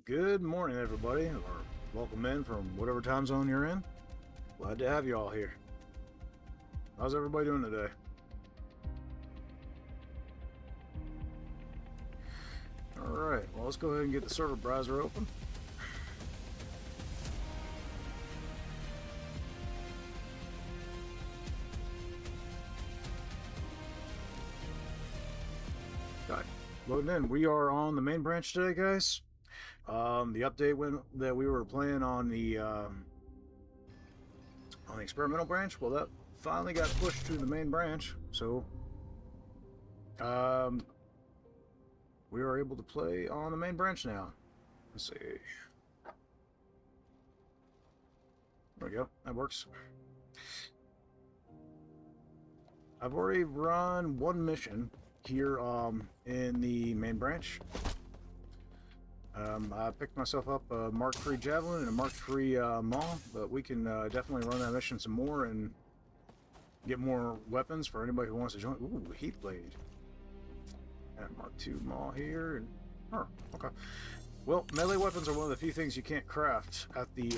Good morning, everybody, or welcome in from whatever time zone you're in. Glad to have you all here. How's everybody doing today? Alright, well, let's go ahead and get the server browser open. Got loading in. We are on the main branch today, guys. The update that we were playing on the experimental branch, well, that finally got pushed to the main branch, so we are able to play on the main branch now. Let's see. There we go. That works. I've already run one mission here in the main branch. I picked myself up a Mark III Javelin and a Mark III Maul, but we can definitely run that mission some more and get more weapons for anybody who wants to join. Ooh, Heat Blade. And Mark II Maul here. And, oh, okay. Well, melee weapons are one of the few things you can't craft at the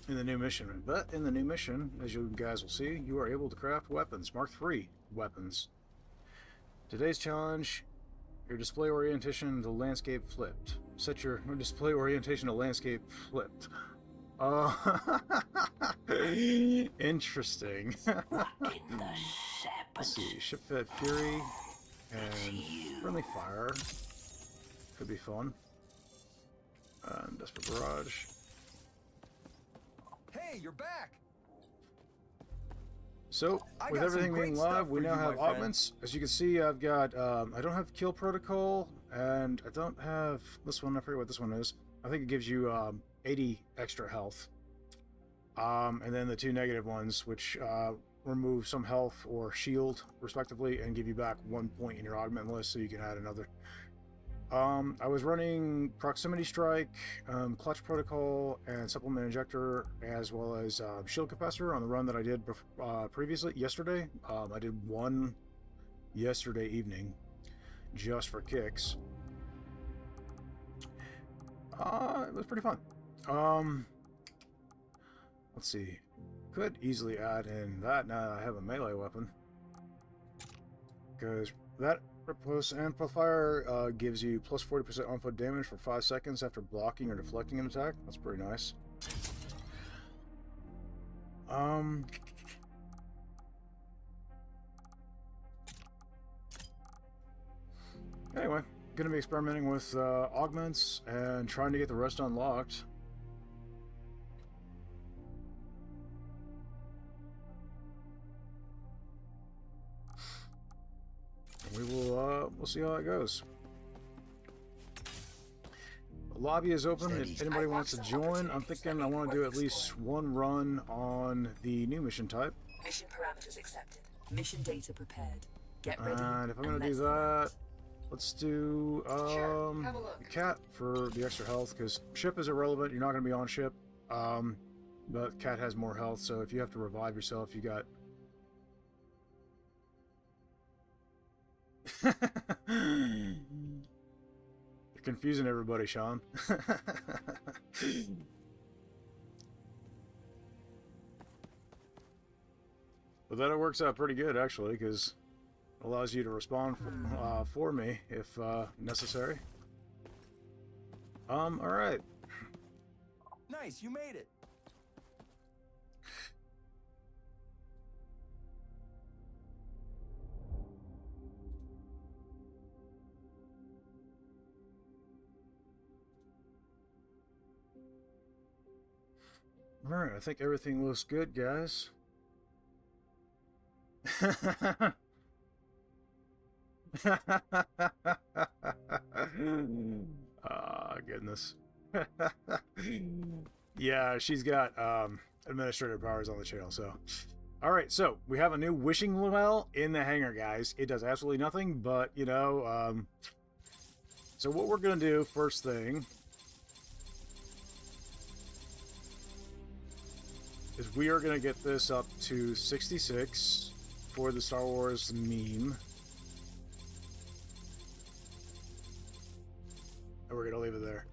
in the new mission. But in the new mission, as you guys will see, you are able to craft weapons, Mark III weapons. Today's challenge: your display orientation to landscape flipped. Set your display orientation to landscape flipped. Interesting. What in the shepherd? Let's see, ship-fed fury and friendly fire. Could be fun. And desperate barrage. Hey, you're back! So, with everything being live, we now have augments. As you can see, I've got, I don't have kill protocol, and I don't have this one. I forget what this one is. I think it gives you 80 extra health. And then the two negative ones, which remove some health or shield, respectively, and give you back 1 point in your augment list, so you can add another. I was running Proximity Strike, Clutch Protocol, and Supplement Injector, as well as Shield Capacitor on the run that I did yesterday. I did one yesterday evening, just for kicks. It was pretty fun. Let's see. Could easily add in that now that I have a melee weapon, because that Riposte Amplifier gives you plus 40% on-foot damage for 5 seconds after blocking or deflecting an attack. That's pretty nice. Anyway, gonna be experimenting with augments and trying to get the rest unlocked. We'll see how it goes. The lobby is open if anybody wants to join. I'm thinking I want to do at least one run on the new mission type. Mission parameters accepted. Mission data prepared. Get ready. And if I'm going to do that, let's do cat for the extra health, because ship is irrelevant. You're not going to be on ship. But cat has more health, so if you have to revive yourself, you got... You're confusing everybody, Sean. But then it works out pretty good, actually, because it allows you to respond for me if necessary. Alright. Nice, you made it. Alright, I think everything looks good, guys. Ah, goodness. Yeah, she's got administrative powers on the channel, so. Alright, so we have a new wishing well in the hangar, guys. It does absolutely nothing, but, you know, so what we're going to do, first thing, is we are going to get this up to 66 for the Star Wars meme. we're gonna leave it there.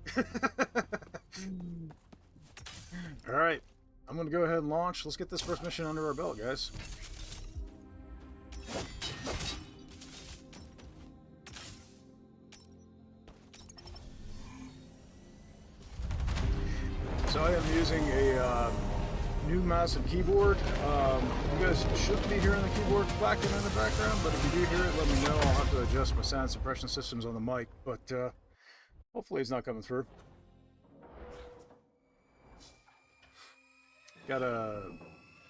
Alright, I'm gonna go ahead and launch. Let's get this first mission under our belt, guys. So I am using a new mouse and keyboard. You guys shouldn't be hearing the keyboard clacking in the background, but if you do hear it, let me know. I'll have to adjust my sound suppression systems on the mic, but hopefully it's not coming through. Got a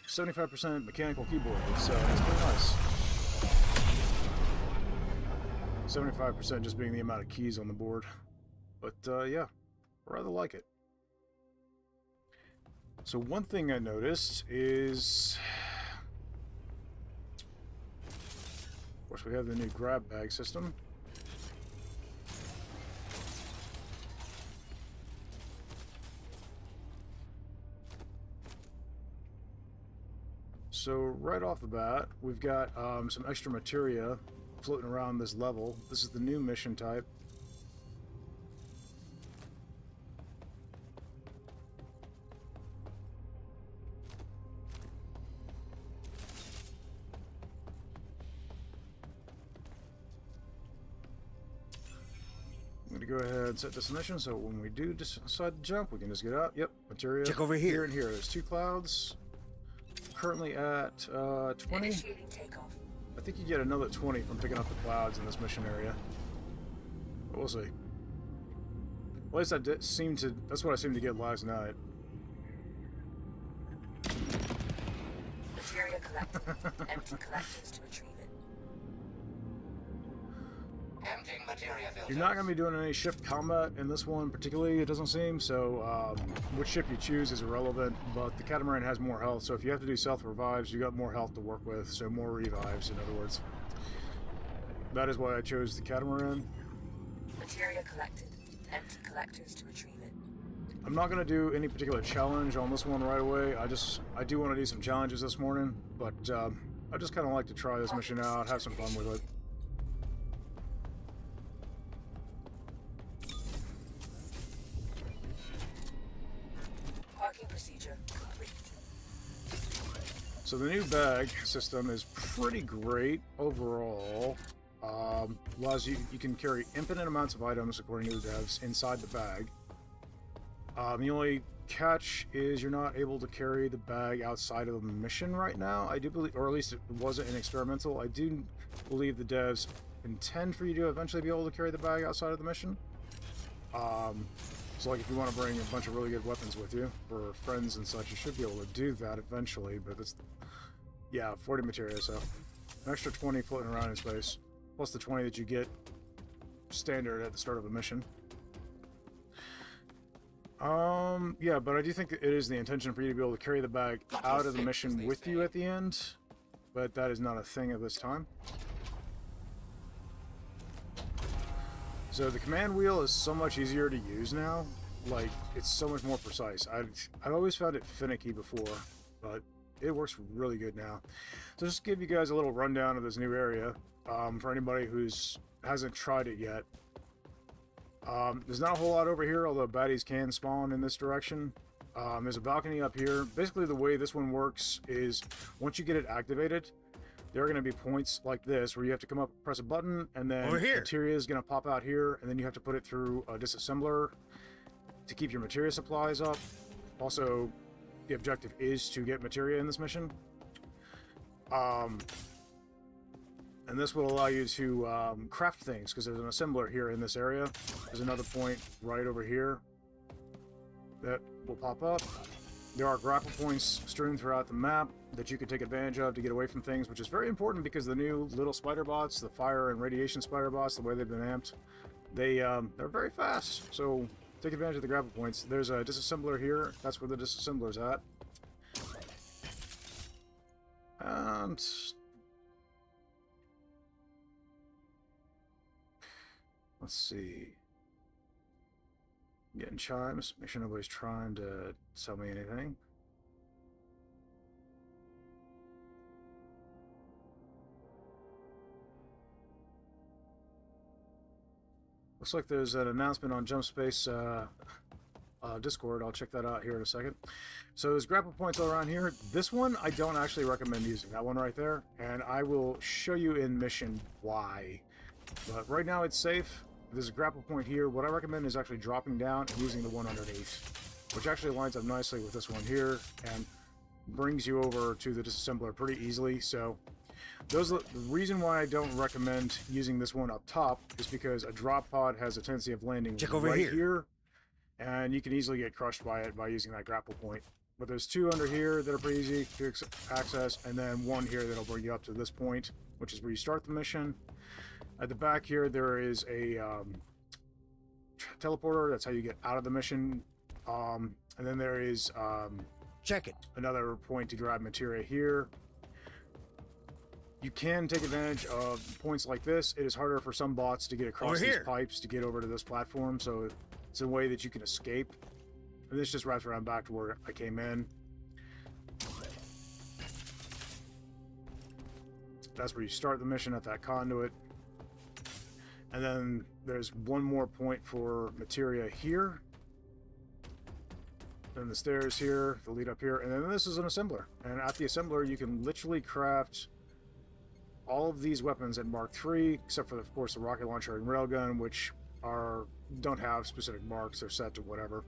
75% mechanical keyboard, so it's pretty nice. 75% just being the amount of keys on the board. But yeah, I rather like it. So one thing I noticed is, of course, we have the new grab bag system. So right off the bat, we've got some extra materia floating around this level. This is the new mission type. I'm going to go ahead and set destination so when we do decide to jump, we can just get up. Yep, materia. Check over here. Here and here. There's 2 clouds. Currently at 20. Initiating takeoff. I think you get another 20 from picking up the clouds in this mission area. But we'll see. At least that's what I seemed to get last night. Materia collected. Empty collectors to retrieve it. Emptying materia filter. You're not going to be doing any ship combat in this one particularly, it doesn't seem, so which ship you choose is irrelevant, but the catamaran has more health, so if you have to do self-revives, you got more health to work with, so more revives, in other words. That is why I chose the catamaran. Materia collected. Empty collectors to retrieve it. I'm not going to do any particular challenge on this one right away. I do want to do some challenges this morning, but I just kind of like to try this mission out, have some fun with it. Parking procedure complete. So the new bag system is pretty great overall. Allows you can carry infinite amounts of items according to the devs inside the bag. The only catch is you're not able to carry the bag outside of the mission right now. I do believe, or at least it wasn't an experimental. I do believe the devs intend for you to eventually be able to carry the bag outside of the mission. So like if you want to bring a bunch of really good weapons with you for friends and such, you should be able to do that eventually, but it's, yeah, 40 materia, so an extra 20 floating around in space, plus the 20 that you get standard at the start of a mission. Yeah, but I do think that it is the intention for you to be able to carry the bag out of the mission with you at the end, but that is not a thing at this time. So the command wheel is so much easier to use now. Like, it's so much more precise. I've always found it finicky before, but it works really good now. So just to give you guys a little rundown of this new area, for anybody who's hasn't tried it yet. There's not a whole lot over here, although baddies can spawn in this direction. There's a balcony up here. Basically, the way this one works is once you get it activated, there are going to be points like this where you have to come up, press a button, and then materia is going to pop out here, and then you have to put it through a disassembler to keep your materia supplies up. Also, the objective is to get materia in this mission. And this will allow you to craft things, because there's an assembler here in this area. There's another point right over here that will pop up. There are grapple points strewn throughout the map that you can take advantage of to get away from things, which is very important because the new little spider bots, the fire and radiation spider bots, the way they've been amped, they're very fast. So take advantage of the grapple points. There's a disassembler here. That's where the disassembler's at. And let's see. Getting chimes. Make sure nobody's trying to sell me anything. Looks like there's an announcement on Jump Space Discord. I'll check that out here in a second. So there's grapple points all around here. This one I don't actually recommend using. That one right there. And I will show you in mission why. But right now it's safe. There's a grapple point here. What I recommend is actually dropping down and using the one underneath, which actually lines up nicely with this one here and brings you over to the disassembler pretty easily. So the reason why I don't recommend using this one up top is because a drop pod has a tendency of landing right here, and you can easily get crushed by it by using that grapple point. But there's two under here that are pretty easy to access, and then one here that'll bring you up to this point, which is where you start the mission. At the back here, there is a teleporter. That's how you get out of the mission. And then there is another point to grab materia here. You can take advantage of points like this. It is harder for some bots to get across these pipes to get over to this platform, so it's a way that you can escape. And this just wraps around back to where I came in. That's where you start the mission, at that conduit. And then there's one more point for materia here. Then the stairs here, the lead up here, and then this is an assembler. And at the assembler, you can literally craft all of these weapons at Mark III, except for, of course, the rocket launcher and railgun, which don't have specific marks. They're set to whatever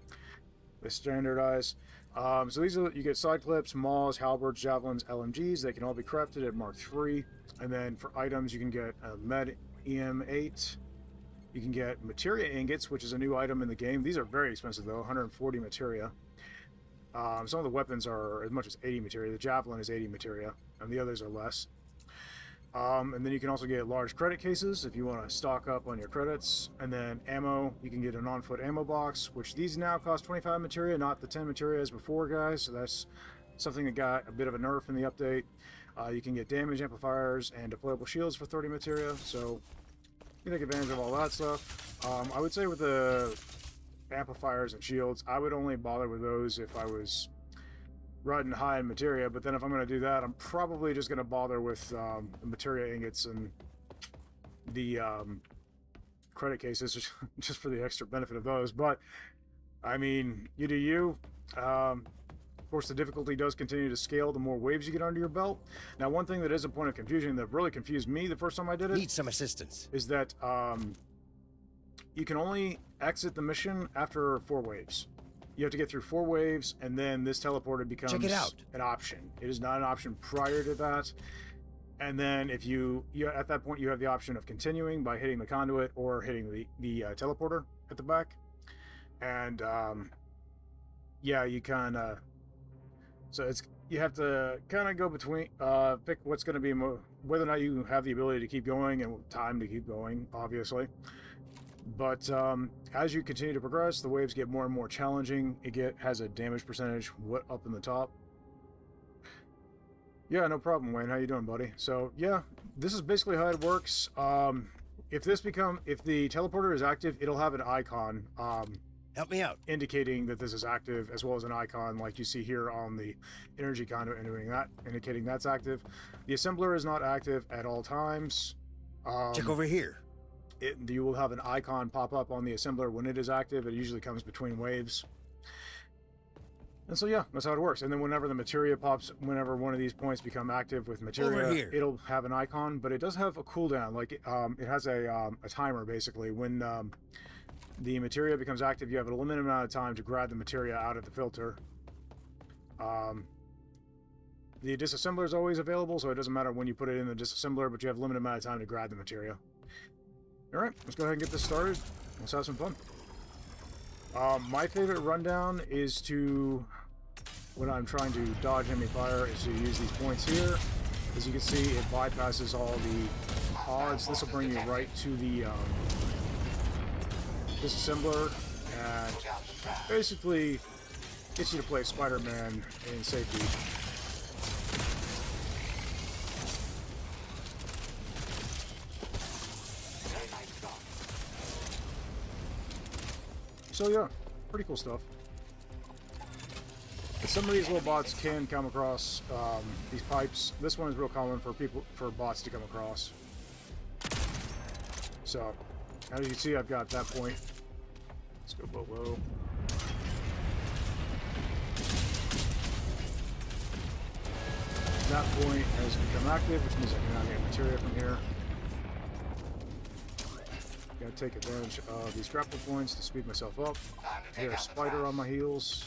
they standardize. So these are, you get side clips, maws, halberds, javelins, LMGs. They can all be crafted at Mark III. And then for items, you can get a med EM8. You can get materia ingots, which is a new item in the game. These are very expensive though, 140 materia. Some of the weapons are as much as 80 materia. The javelin is 80 materia, and the others are less. And then you can also get large credit cases if you want to stock up on your credits. And then ammo, you can get an on-foot ammo box, which these now cost 25 materia, not the 10 materia as before, guys. So that's something that got a bit of a nerf in the update. You can get damage amplifiers and deployable shields for 30 materia, so you can take advantage of all that stuff. I would say with the amplifiers and shields, I would only bother with those if I was riding high in materia, but then if I'm going to do that, I'm probably just going to bother with the materia ingots and the credit cases just for the extra benefit of those. But I mean, you do you. Of course, the difficulty does continue to scale the more waves you get under your belt. Now, one thing that is a point of confusion that really confused me the first time I did it, need some assistance, is that you can only exit the mission after 4 waves. You have to get through 4 waves, and then this teleporter becomes an option. It is not an option prior to that. And then if you at that point, you have the option of continuing by hitting the conduit or hitting the teleporter at the back. And yeah, you kind of... So you have to kind of go between, pick what's going to be whether or not you have the ability to keep going and time to keep going, obviously. But as you continue to progress, the waves get more and more challenging. It has a damage percentage up in the top. Yeah, no problem, Wayne. How you doing, buddy? So yeah, this is basically how it works. If the teleporter is active, it'll have an icon. Help me out. Indicating that this is active, as well as an icon like you see here on the energy conduit, indicating that's active. The assembler is not active at all times. Check over here. You will have an icon pop up on the assembler when it is active. It usually comes between waves. And so yeah, that's how it works. And then whenever the materia pops, whenever one of these points become active with materia, it'll have an icon, but it does have a cooldown. Like it has a timer basically. When the materia becomes active, you have a limited amount of time to grab the materia out of the filter. The disassembler is always available, so it doesn't matter when you put it in the disassembler, but you have a limited amount of time to grab the materia. Alright, let's go ahead and get this started. Let's have some fun. My favorite rundown is when I'm trying to dodge enemy fire, is to use these points here. As you can see, it bypasses all the pods. This will bring you right to the disassembler and basically gets you to play Spider-Man in safety. So yeah, pretty cool stuff. But some of these little bots can come across these pipes. This one is real common for bots to come across. So As you can see, I've got that point. Let's go below. That point has become active, which means I can now get materia from here. Gotta take advantage of these grapple points to speed myself up. I hear a spider on my heels.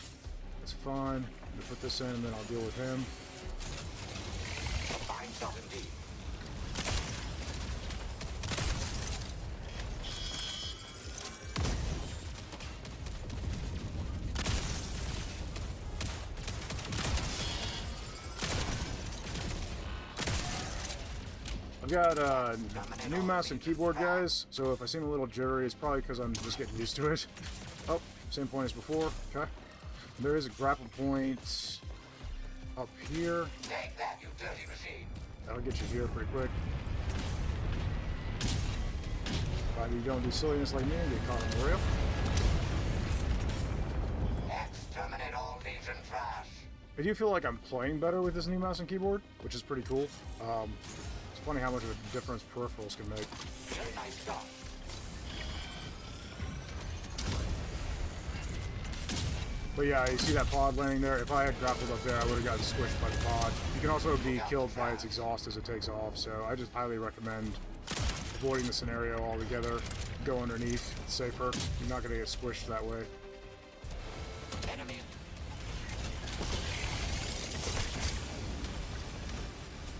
That's fine. I'm gonna put this in and then I'll deal with him. Fine shot indeed. I've got a new mouse and keyboard, guys, so if I seem a little jittery, it's probably because I'm just getting used to it. Oh, same point as before. Okay. There is a grapple point up here. Take that, you dirty machine. That'll get you here pretty quick. If you don't do silliness like me and get caught on the rail. Exterminate all legion trash. I do feel like I'm playing better with this new mouse and keyboard, which is pretty cool. It's funny how much of a difference peripherals can make. Very nice shot. But yeah, you see that pod landing there? If I had grappled up there, I would have gotten squished by the pod. You can also be killed by its exhaust as it takes off, so I just highly recommend avoiding the scenario altogether. Go underneath, it's safer. You're not going to get squished that way. Enemy.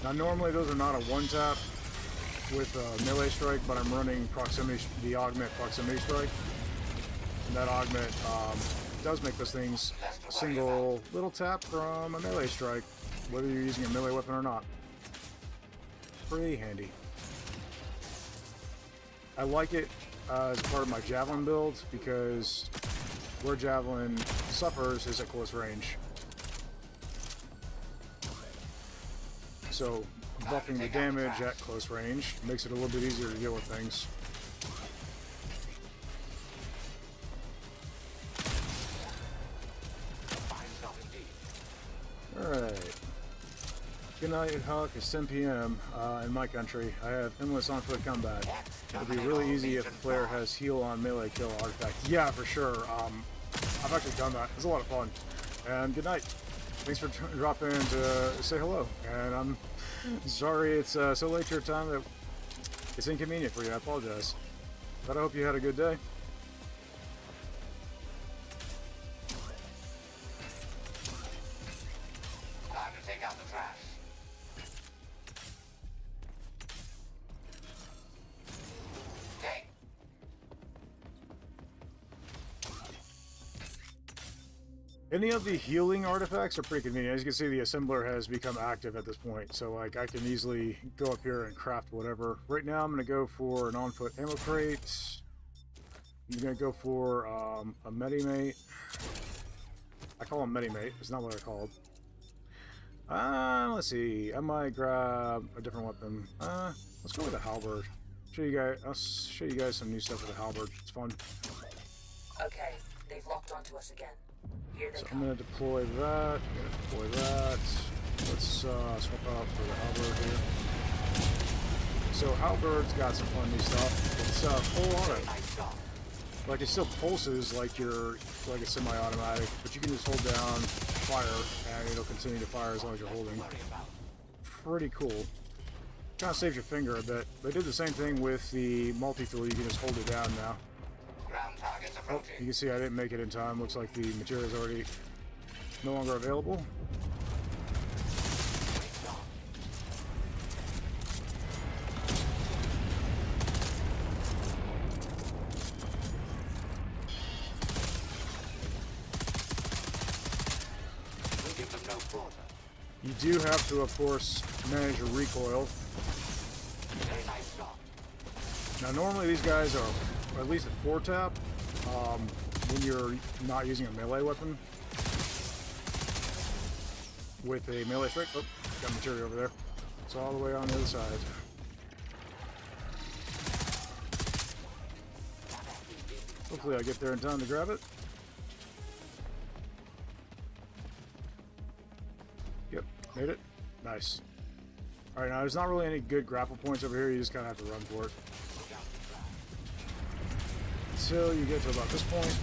Now normally those are not a one-tap with a melee strike, but I'm running proximity, the augment proximity strike. And that augment does make those things a single little tap from a melee strike, whether you're using a melee weapon or not. Pretty handy. I like it as part of my javelin build because where javelin suffers is at close range. So buffing the damage at close range makes it a little bit easier to deal with things. Alright. Good night, Hauk. It's 10 p.m. In my country. I have endless on-foot combat. It would be really easy if the player has heal on melee kill artifact. Yeah, for sure. I've actually done that. It's a lot of fun. And good night. Thanks for dropping in to say hello. And I'm sorry it's so late to your time that it's inconvenient for you. I apologize. But I hope you had a good day. Time to take out the trash. Take. Any of the healing artifacts are pretty convenient. As you can see, the assembler has become active at this point. So like I can easily go up here and craft whatever. Right now I'm going to go for an on-foot ammo crate. I'm going to go for a Medimate. I call them Medimate. It's not what I called. Let's see. I might grab a different weapon. Let's go with a halberd. I'll show you guys some new stuff with a halberd. It's fun. Okay, they've locked onto us again. Here they So come. I'm going to deploy that. I'm going to deploy that. Let's swap out for the halberd here. So halberd's got some fun new stuff. It's full auto. Like it still pulses like a semi-automatic, but you can just hold down fire and it'll continue to fire as long as you're holding. Pretty cool. Kind of saves your finger a bit. They did the same thing with the multi-tool. You can just hold it down now. Ground targets Oh, approaching. you can see I didn't make it in time. Looks like the material is already no longer available. We give them no quarter. You do have to, of course, manage your recoil. Very nice shot. Now, normally these guys are at least a 4-tap when you're not using a melee weapon. With a melee strike. Oh, got material over there. It's all the way on the other side. Hopefully I get there in time to grab it. Yep, made it. Nice. Alright, now there's not really any good grapple points over here. You just kind of have to run for it. until you get to about this point.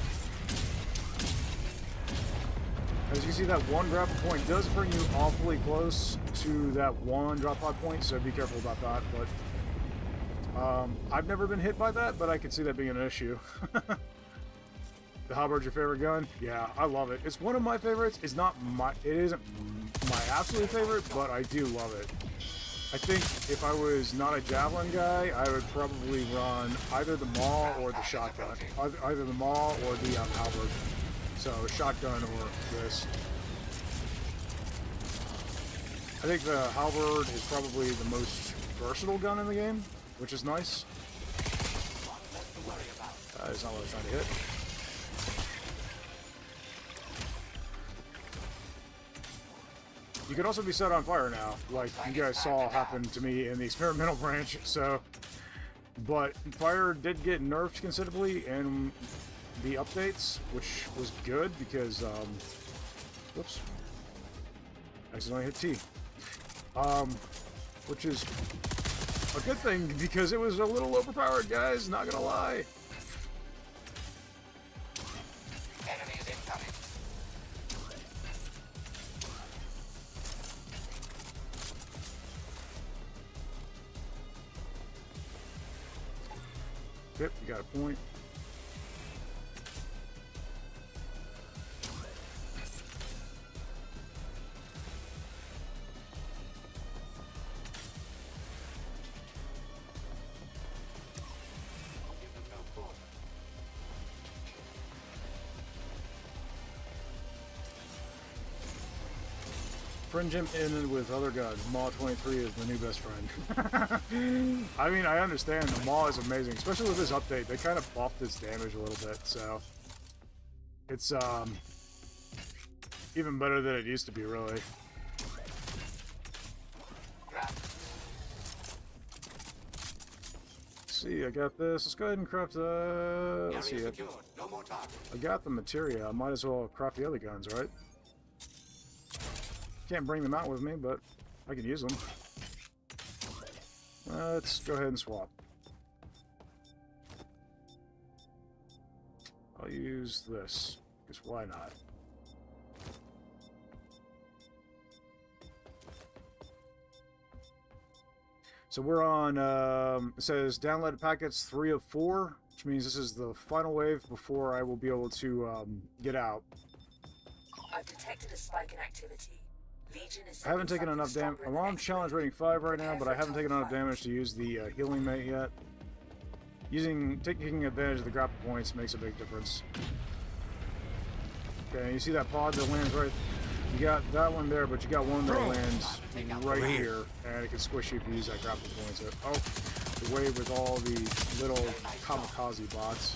As you can see, that one grapple point does bring you awfully close to that one drop pod point, so be careful about that. But I've never been hit by that, but I can see that being an issue. The halberd's your favorite gun? Yeah, I love it. It's one of my favorites. It isn't my absolute favorite, but I do love it. I think if I was not a javelin guy, I would probably run either the maul or the shotgun. Either the maul or the halberd. So shotgun or this. I think the halberd is probably the most versatile gun in the game, which is nice. That is not what I was trying to hit. You can also be set on fire now, like you guys saw happen to me in the experimental branch, so... But fire did get nerfed considerably in the updates, which was good because, whoops. Accidentally hit T. Which is a good thing because it was a little overpowered, guys, not gonna lie. Enemies incoming. Yep, you got a point. Give them no quarter. Friend Jim in with other guns. Maw 23 is my new best friend. I mean, I understand. The Maw is amazing, especially with this update. They kind of buffed its damage a little bit, so it's even better than it used to be, really. Grab. Let's see, I got this. Let's go ahead and craft. Let's see. Area secured. No more targets. I got the materia. I might as well craft the other guns, right? Can't bring them out with me, but I can use them. Let's go ahead and swap. I'll use this, because why not? So we're on, it says downloaded packets 3 of 4, which means this is the final wave before I will be able to get out. I've detected a spike in activity. Legion is I haven't taken enough damage. I'm on challenge rating 5 right now, but I haven't taken enough damage to use the healing mate yet. Taking advantage of the grapple points makes a big difference. Okay, you see that pod that lands right? You got that one there, but you got one that lands right here, and it can squish you if you use that grapple points. Oh, the wave with all the little kamikaze bots.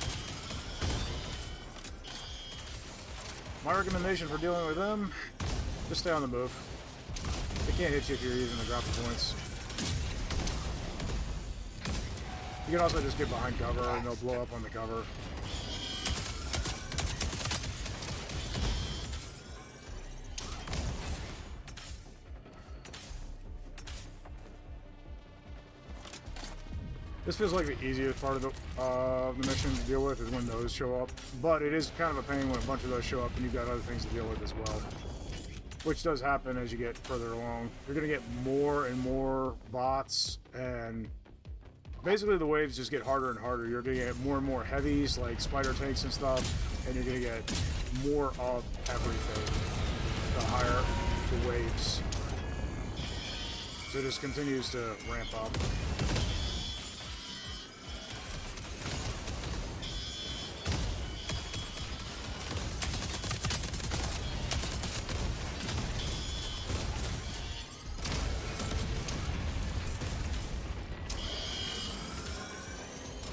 My recommendation for dealing with them: just stay on the move. They can't hit you if you're using the grapple points. You can also just get behind cover and they'll blow up on the cover. This feels like the easiest part of the mission to deal with is when those show up. But it is kind of a pain when a bunch of those show up and you've got other things to deal with as well. Which does happen as you get further along. You're going to get more and more bots, and basically the waves just get harder and harder. You're going to get more and more heavies, like spider tanks and stuff, and you're going to get more of everything the higher the waves. So it just continues to ramp up.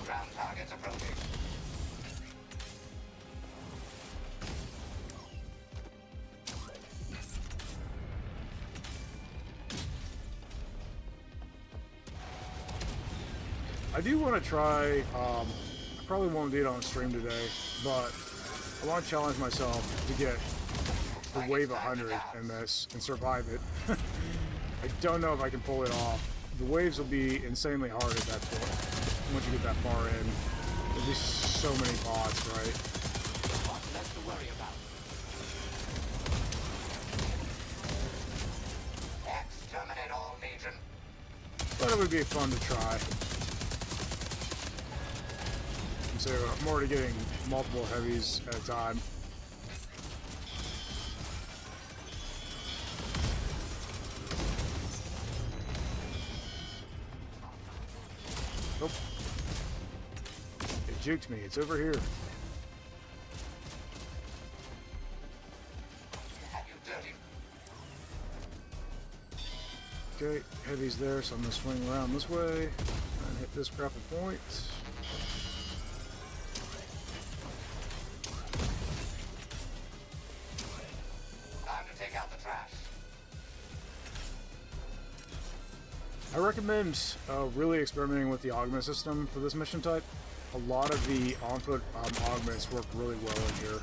Ground targets approaching. I do want to try, I probably won't do it on stream today, but I want to challenge myself to get the wave 100 in this and survive it. I don't know if I can pull it off. The waves will be insanely hard at that point, once you get that far in. be so many bots, right? What's left to worry about? Exterminate all Legion. But it would be fun to try. So I'm already getting multiple heavies at a time. Nope. It juked me. It's over here. Have you dirty? Okay, heavy's there, so I'm gonna swing around this way and hit this grapple point. Time to take out the trash. I recommend really experimenting with the augment system for this mission type. A lot of the on-foot augments work really well in here.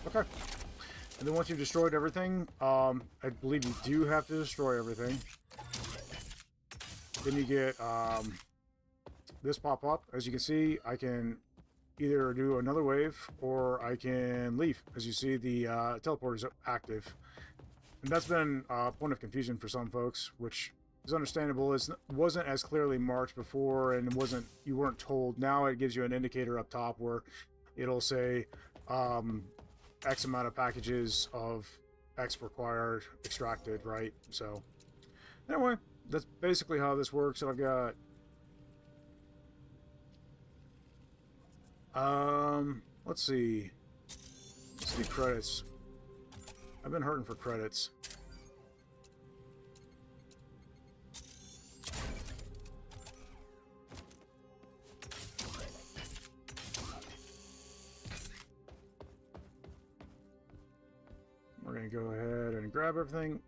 Okay. And then once you've destroyed everything, I believe you do have to destroy everything. Then you get this pop up. As you can see, I can either do another wave or I can leave. As you see, the teleport is active. And that's been a point of confusion for some folks, which is understandable. It wasn't as clearly marked before, and you weren't told. Now it gives you an indicator up top where it'll say X amount of packages of X required extracted, right? So anyway, that's basically how this works. And I've got let's see credits. I've been hurting for credits. We're going to go ahead and grab everything.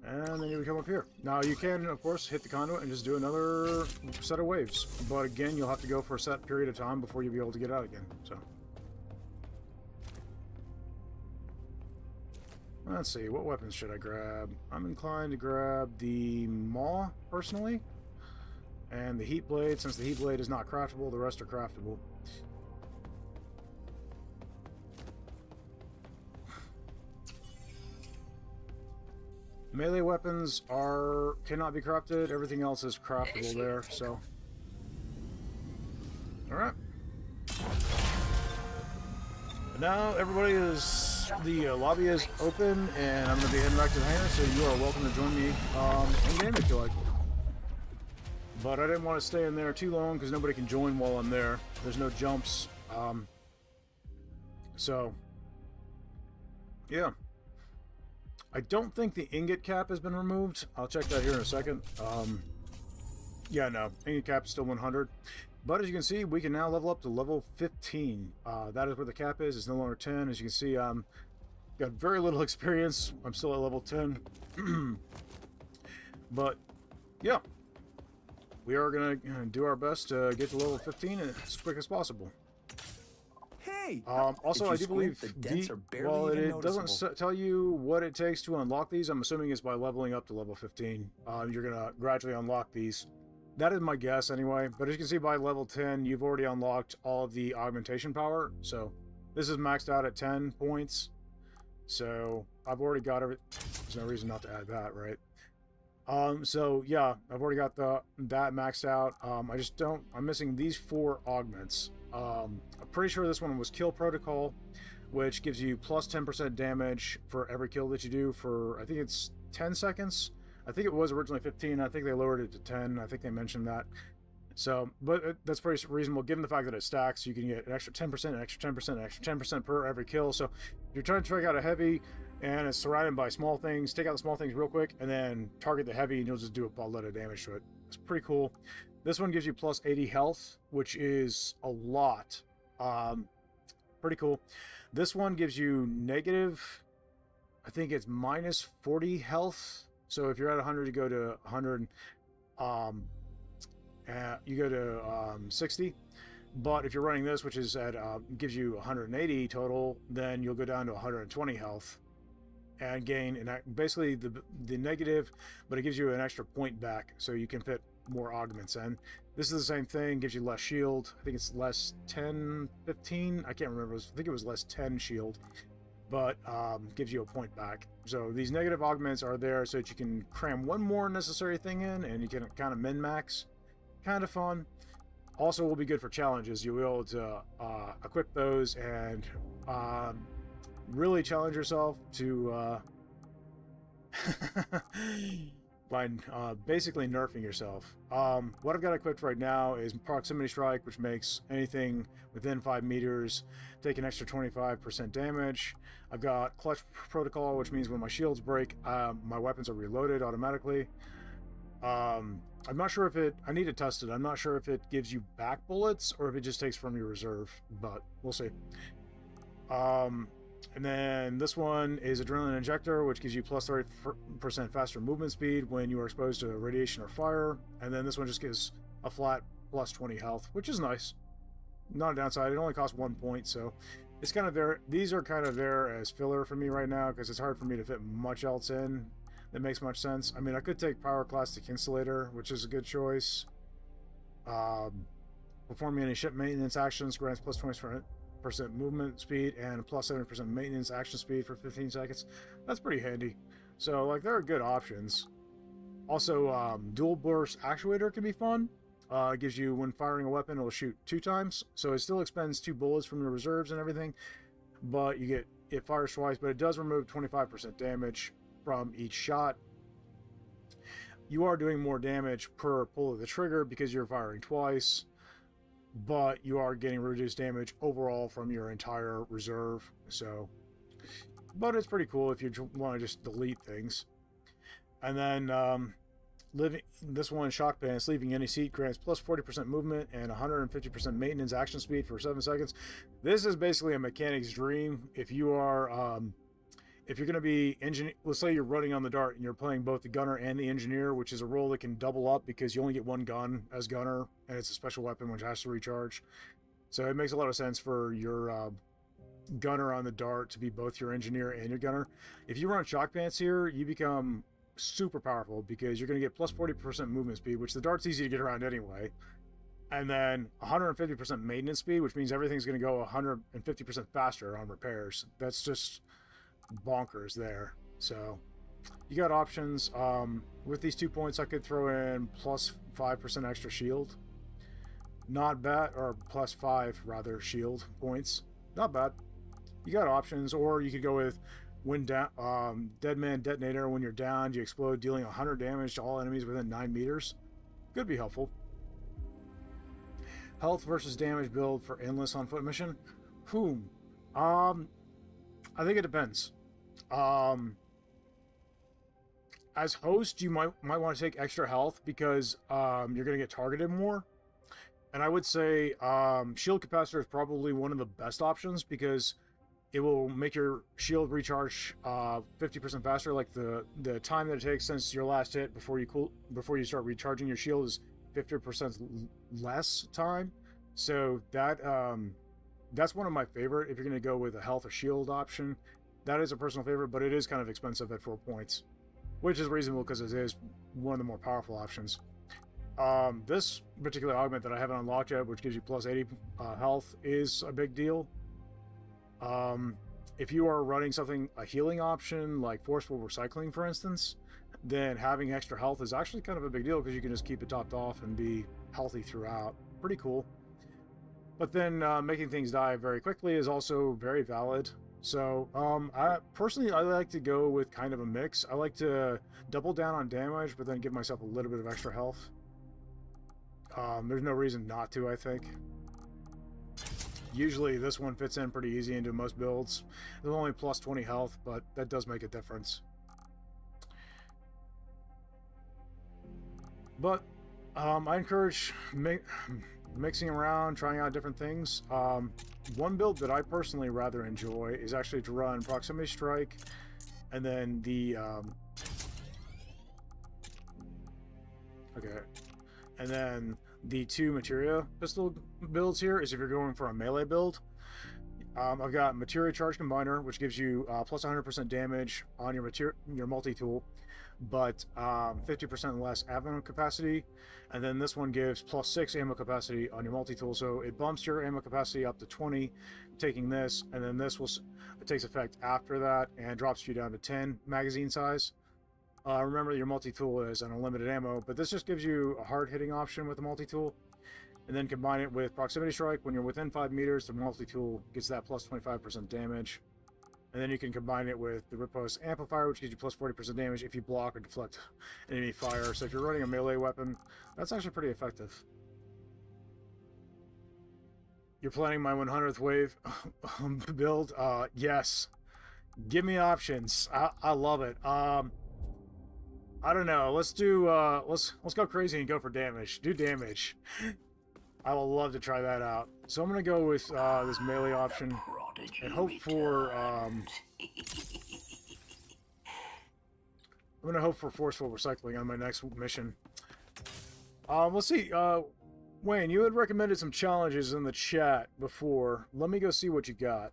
And then you come up here. Now you can, of course, hit the conduit and just do another set of waves. But again, you'll have to go for a set period of time before you'll be able to get out again. So let's see, what weapons should I grab? I'm inclined to grab the Maw, personally. And the Heat Blade. Since the Heat Blade is not craftable, the rest are craftable. Melee weapons cannot be crafted. Everything else is craftable there. So, all right. Now everybody the lobby is open, and I'm going to be heading back to the hangar. So you are welcome to join me in game if you like. But I didn't want to stay in there too long because nobody can join while I'm there. There's no jumps. So, yeah. I don't think the ingot cap has been removed. I'll check that here in a second. Yeah, no. Ingot cap is still 100. But as you can see, we can now level up to level 15. That is where the cap is. It's no longer 10. As you can see, got very little experience. I'm still at level 10. But, yeah. We are going to do our best to get to level 15 as quick as possible. Hey! Also, I do believe while it doesn't noticeable. tell you what it takes to unlock these, I'm assuming it's by leveling up to level 15. You're going to gradually unlock these. That is my guess anyway. But as you can see, by level 10, you've already unlocked all of the augmentation power. So this is maxed out at 10 points. So I've already got everything. There's no reason not to add that, right? So yeah, I've already got that maxed out. I'm missing these 4 augments. I'm pretty sure this one was kill protocol, which gives you plus 10% damage for every kill that you do for, I think it's 10 seconds. I think it was originally 15. I think they lowered it to 10. I think they mentioned that. So, but that's pretty reasonable given the fact that it stacks. You can get an extra 10%, an extra 10%, an extra 10% per every kill. So if you're trying to take out a heavy and it's surrounded by small things, take out the small things real quick and then target the heavy and you'll just do a buttload of damage to it. It's pretty cool. This one gives you plus 80 health, which is a lot. Pretty cool. This one gives you negative, I think it's minus 40 health. So if you're at 100, you go to 100. You go to 60. But if you're running this, which is at gives you 180 total, then you'll go down to 120 health and gain basically the negative, but it gives you an extra point back, so you can fit more augments in. This is the same thing, gives you less shield. I think it's less 10, 15. I can't remember. I think it was less 10 shield, but gives you a point back. So these negative augments are there so that you can cram one more necessary thing in, and you can kind of min-max. Kind of fun. Also will be good for challenges. You'll be able to equip those and really challenge yourself to by basically nerfing yourself. What I've got equipped right now is Proximity Strike, which makes anything within 5 meters take an extra 25% damage. I've got Clutch Protocol, which means when my shields break, my weapons are reloaded automatically. I'm not sure if I need to test it. I'm not sure if it gives you back bullets or if it just takes from your reserve, but we'll see. And then this one is Adrenaline Injector, which gives you plus 30% faster movement speed when you are exposed to radiation or fire. And then this one just gives a flat plus 20 health, which is nice. Not a downside. It only costs 1 point, so it's kind of there. These are kind of there as filler for me right now because it's hard for me to fit much else in that makes much sense. I mean, I could take Pyroclastic Insulator, which is a good choice. Performing any ship maintenance actions grants plus 20% movement speed and plus 70% maintenance action speed for 15 seconds. That's pretty handy. So, like, there are good options. Also, Dual Burst Actuator can be fun. It gives you, when firing a weapon, it'll shoot 2 times. So it still expends 2 bullets from your reserves and everything. But it fires twice, but it does remove 25% damage from each shot. You are doing more damage per pull of the trigger because you're firing twice, but you are getting reduced damage overall from your entire reserve. So, but it's pretty cool if you want to just delete things. And then this one, Shock Pants, leaving any seat grants plus 40% movement and 150% maintenance action speed for 7 seconds. This is basically a mechanic's dream. If you are if you're going to be let's say you're running on the dart and you're playing both the gunner and the engineer, which is a role that can double up because you only get one gun as gunner, and it's a special weapon which has to recharge. So it makes a lot of sense for your gunner on the dart to be both your engineer and your gunner. If you run Shock Pants here, you become super powerful because you're going to get plus 40% movement speed, which the dart's easy to get around anyway. And then 150% maintenance speed, which means everything's going to go 150% faster on repairs. That's just bonkers there. So you got options. With these 2 points, I could throw in plus 5% extra shield. Not bad. Or plus 5 rather shield points. Not bad. You got options, or you could go with when down, Dead Man Detonator. When you're down, you explode, dealing 100 damage to all enemies within 9 meters. Could be helpful. Health versus damage build for endless on foot mission. I think it depends. As host, you might want to take extra health because you're going to get targeted more. And I would say shield capacitor is probably one of the best options because it will make your shield recharge 50% faster. Like the time that it takes since your last hit before you start recharging your shield is 50% less time. So that's one of my favorite. If you're going to go with a health or shield option, that is a personal favorite, but it is kind of expensive at 4 points, which is reasonable because it is one of the more powerful options. This particular augment that I haven't unlocked yet, which gives you plus 80 health, is a big deal. If you are running a healing option like forceful recycling, for instance, then having extra health is actually kind of a big deal because you can just keep it topped off and be healthy throughout. Pretty cool. But then making things die very quickly is also very valid. So I like to go with kind of a mix. I like to double down on damage, but then give myself a little bit of extra health. There's no reason not to, I think. Usually this one fits in pretty easy into most builds. There's only plus 20 health, but that does make a difference. But I encourage mixing around, trying out different things. One build that I personally rather enjoy is actually to run Proximity Strike, and then And then the 2 materia pistol builds here is if you're going for a melee build. I've got materia charge combiner, which gives you plus 100% damage on your multi-tool, but 50% less ammo capacity. And then this one gives plus 6 ammo capacity on your multi-tool, so it bumps your ammo capacity up to 20, taking this, and then this it takes effect after that and drops you down to 10 magazine size. Remember, your multi-tool is an unlimited ammo, but this just gives you a hard-hitting option with the multi-tool. And then combine it with proximity strike. When you're within 5 meters, the multi-tool gets that plus 25% damage. And then you can combine it with the riposte amplifier, which gives you plus 40% damage if you block or deflect enemy fire. So if you're running a melee weapon, that's actually pretty effective. You're planning my 100th wave build? Yes. Give me options. I love it. I don't know. Let's do let's go crazy and go for damage. Do damage. I will love to try that out. So I'm gonna go with this melee option and hope for I'm gonna hope for forceful recycling on my next mission. Let's see. Wayne, you had recommended some challenges in the chat before. Let me go see what you got.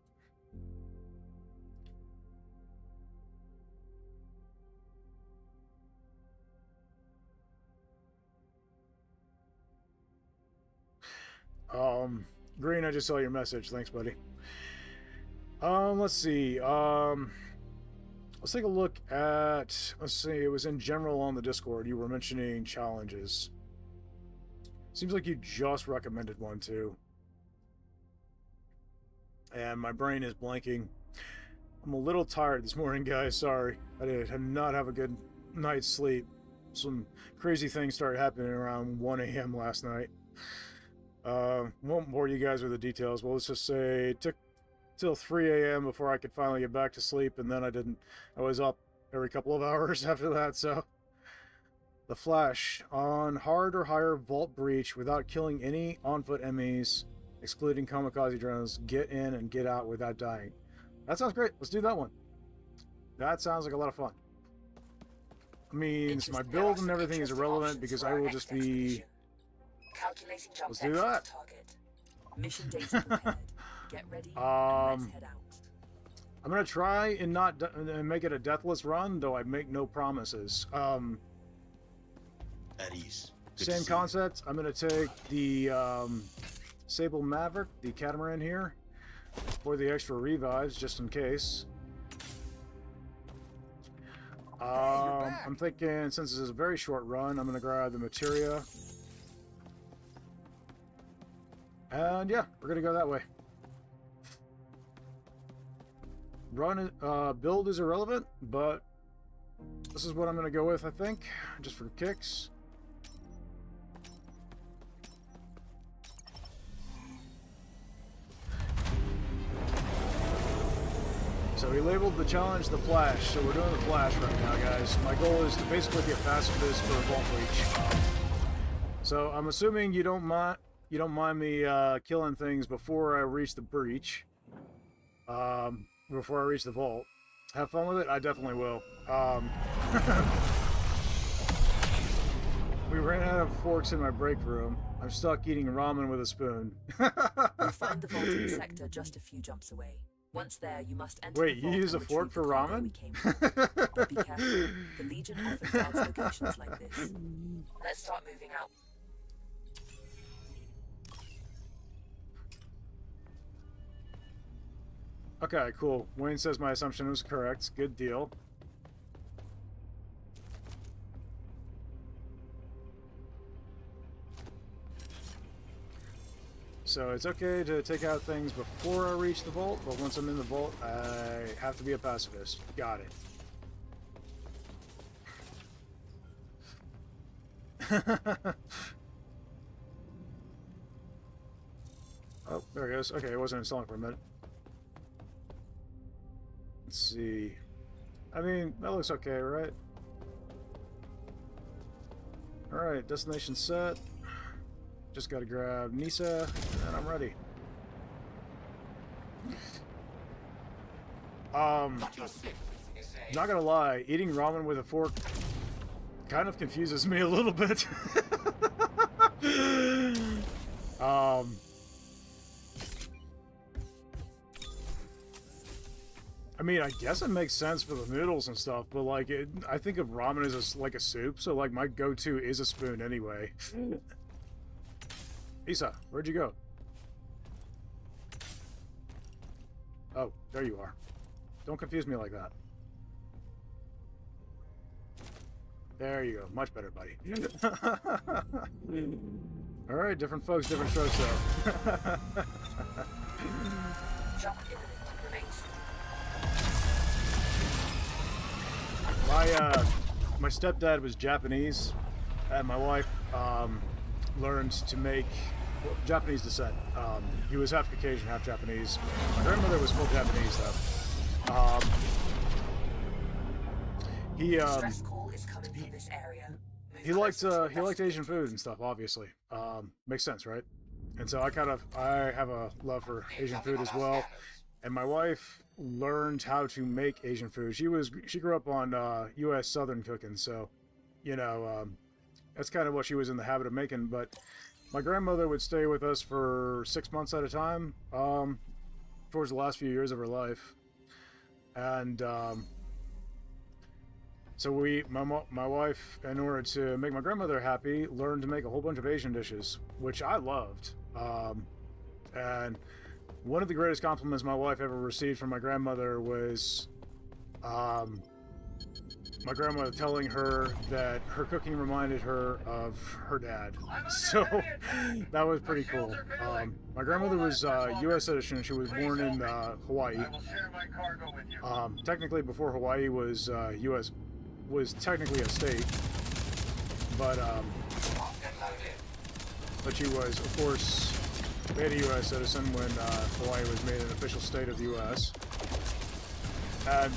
Green, I just saw your message. Thanks, buddy. Let's see. Let's take a look at, let's see, it was in general on the Discord. You were mentioning challenges. Seems like you just recommended one too. And my brain is blanking. I'm a little tired this morning, guys. Sorry. I did not have a good night's sleep. Some crazy things started happening around 1 a.m. last night. Won't bore you guys with the details. Well, let's just say it took till 3 a.m. before I could finally get back to sleep, and then I was up every couple of hours after that, so. The Flash. On hard or higher vault breach without killing any on-foot enemies, excluding kamikaze drones, get in and get out without dying. That sounds great. Let's do that one. That sounds like a lot of fun. I mean, my build and everything is irrelevant because I will just be... Calculating jump. Let's do that. Target. Mission data prepared. Get ready. And let's head out. I'm gonna try and make it a deathless run, though I make no promises. At ease. Same concept. I'm gonna take the Sable Maverick, the catamaran here, for the extra revives, just in case. I'm thinking, since this is a very short run, I'm gonna grab the materia. And yeah, we're gonna go that way. Build is irrelevant, but this is what I'm gonna go with, I think, just for kicks. So we labeled the challenge the Flash, so we're doing the Flash right now, guys. My goal is to basically get pacifist for a vault breach. So I'm assuming you don't mind me killing things before I reach the breach, before I reach the vault. Have fun with it? I definitely will. We ran out of forks in my break room. I'm stuck eating ramen with a spoon. You'll find the vaulting sector just a few jumps away. Once there, you must enter. Wait, the you vault use a and fork for retrieve the cargo ramen? we came from. But be careful. The Legion often guards locations like this. Let's start moving out. Okay, cool. Wayne says my assumption was correct. Good deal. So it's okay to take out things before I reach the vault, but once I'm in the vault, I have to be a pacifist. Got it. Oh, there it goes. Okay, it wasn't installing for a minute. Let's see. I mean, that looks okay, right? Alright, destination set. Just gotta grab Nisa, and I'm ready. Not gonna lie, eating ramen with a fork kind of confuses me a little bit. I mean, I guess it makes sense for the noodles and stuff, but like, I think of ramen as like a soup, so like my go-to is a spoon anyway. Isa, where'd you go? Oh, there you are. Don't confuse me like that. There you go. Much better, buddy. Alright, different folks, different strokes, though. My stepdad was Japanese, and my wife learned to make Japanese descent. He was half Caucasian, half Japanese. My grandmother was full Japanese, though. He liked Asian food and stuff, obviously. Makes sense, right? And so I have a love for Asian food as well. And my wife learned how to make Asian food. She grew up on U.S. Southern cooking, so you know that's kind of what she was in the habit of making. But my grandmother would stay with us for 6 months at a time, towards the last few years of her life, and so my wife, in order to make my grandmother happy, learned to make a whole bunch of Asian dishes, which I loved, and one of the greatest compliments my wife ever received from my grandmother was my grandmother telling her that her cooking reminded her of her dad. So that was pretty cool. My grandmother was U.S. citizen. She was born in Hawaii. Technically, before Hawaii was U.S. was technically a state, but she was, of course, made a U.S. citizen when Hawaii was made an official state of the U.S. And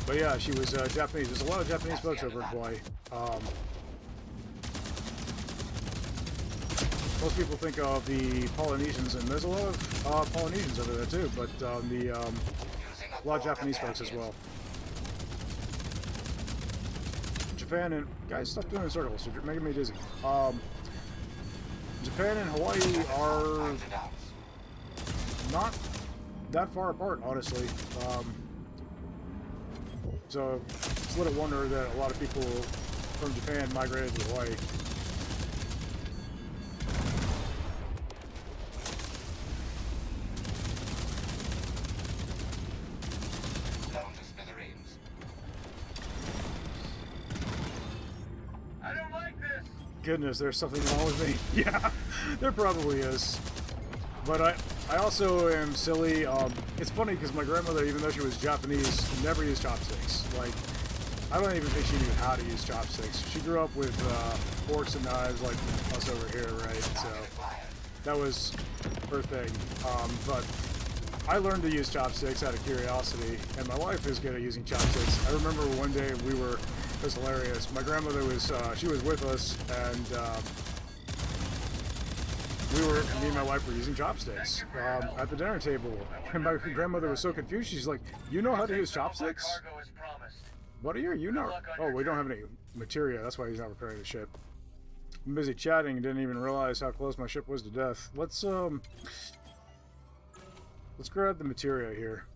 but yeah, she was Japanese. There's a lot of Japanese folks over in Hawaii. Most people think of the Polynesians, and there's a lot of Polynesians over there too, but a lot of Japanese folks as well. Japan and... Guys, stop doing circles. You're making me dizzy. Japan and Hawaii are not that far apart, honestly. So it's a little wonder that a lot of people from Japan migrated to Hawaii. Goodness, there's something wrong with me. Yeah, there probably is. But I also am silly. It's funny because my grandmother, even though she was Japanese, never used chopsticks. Like, I don't even think she knew how to use chopsticks. She grew up with forks and knives like us over here, right? So that was her thing. But I learned to use chopsticks out of curiosity, and my wife is good at using chopsticks. I remember one day it was hilarious. My grandmother was, she was with us, and me and my wife were using chopsticks at the dinner table. And my grandmother was so confused. She's like, "You know how to use chopsticks? What are you know?" Oh, we don't have any materia. That's why he's not repairing the ship. I'm busy chatting and didn't even realize how close my ship was to death. Let's grab the materia here.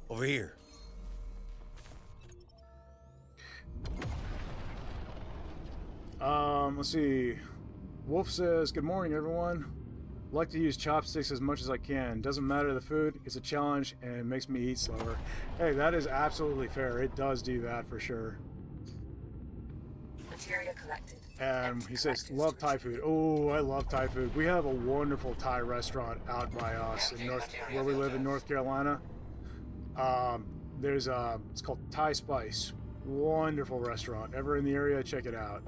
Over here. Let's see. Wolf says, "Good morning, everyone. Like to use chopsticks as much as I can. Doesn't matter the food, it's a challenge and it makes me eat slower." Hey, that is absolutely fair. It does do that for sure. Materia collected. And he says, "Love Thai food." Oh, I love Thai food. We have a wonderful Thai restaurant out by us in where we live in North Carolina. It's called Thai Spice. Wonderful restaurant. Ever in the area, check it out.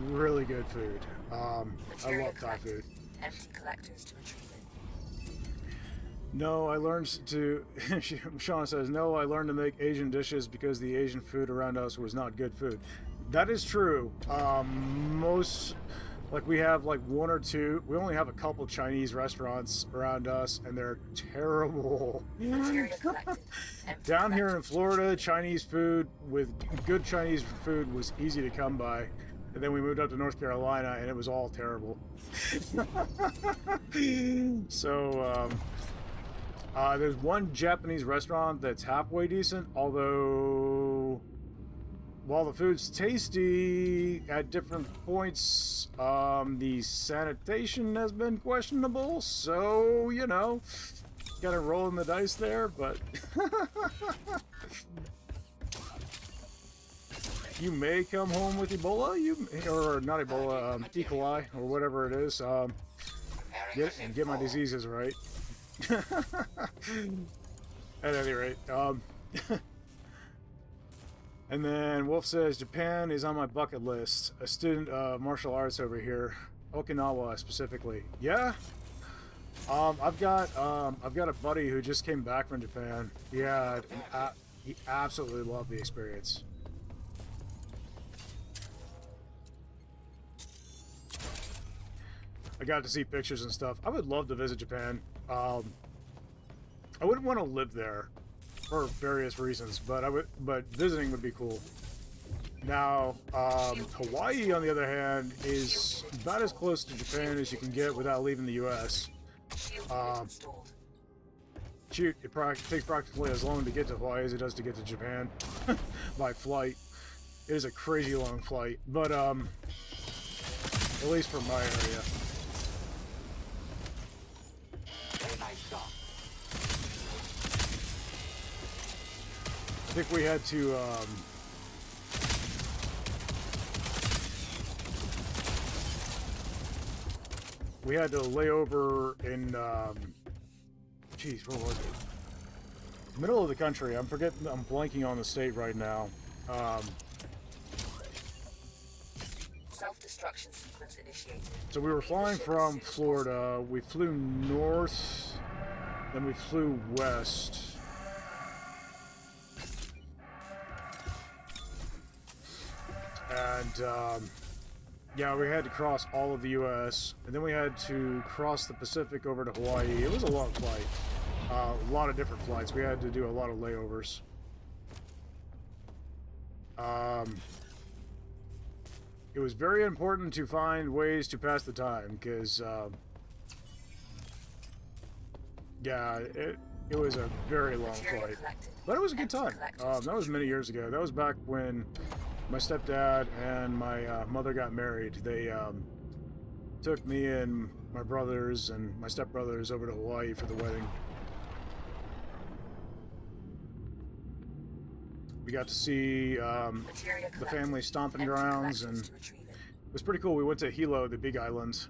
Really good food. I love Thai food. Empty collectors to retrieve it. No, I learned to... Shauna says, "No, I learned to make Asian dishes because the Asian food around us was not good food." That is true. Like we have like one or two. We only have a couple Chinese restaurants around us, and they're terrible. Material collected. Empty Down here in collected. Florida, Chinese food with good Chinese food was easy to come by. And then we moved up to North Carolina, and it was all terrible. So, there's one Japanese restaurant that's halfway decent, although while the food's tasty at different points, the sanitation has been questionable. So, you know, gotta roll in the dice there, but you may come home with Ebola, or not Ebola, E. coli, or whatever it is. Get my diseases right. At any rate, and then Wolf says Japan is on my bucket list. A student of martial arts over here, Okinawa specifically. Yeah. I've got a buddy who just came back from Japan. He absolutely loved the experience. I got to see pictures and stuff. I would love to visit Japan. I wouldn't want to live there for various reasons, but visiting would be cool. Now, Hawaii, on the other hand, is about as close to Japan as you can get without leaving the U.S. Shield installed. Shoot, it takes practically as long to get to Hawaii as it does to get to Japan by flight. It is a crazy long flight, but at least from my area. Very nice shot. I think we had to lay over in geez, where was it? Middle of the country. I'm blanking on the state right now. Self-destruction sequence initiated. So we were flying from Florida. We flew north, then we flew west. And yeah, we had to cross all of the U.S. and then we had to cross the Pacific over to Hawaii. It was a long flight, a lot of different flights. We had to do a lot of layovers. It was very important to find ways to pass the time because, yeah, it was a very long flight, but it was a good time. That was many years ago. That was back when my stepdad and my mother got married. They took me and my brothers and my stepbrothers over to Hawaii for the wedding. We got to see the family stomping grounds, and it was pretty cool. We went to Hilo, the Big Island.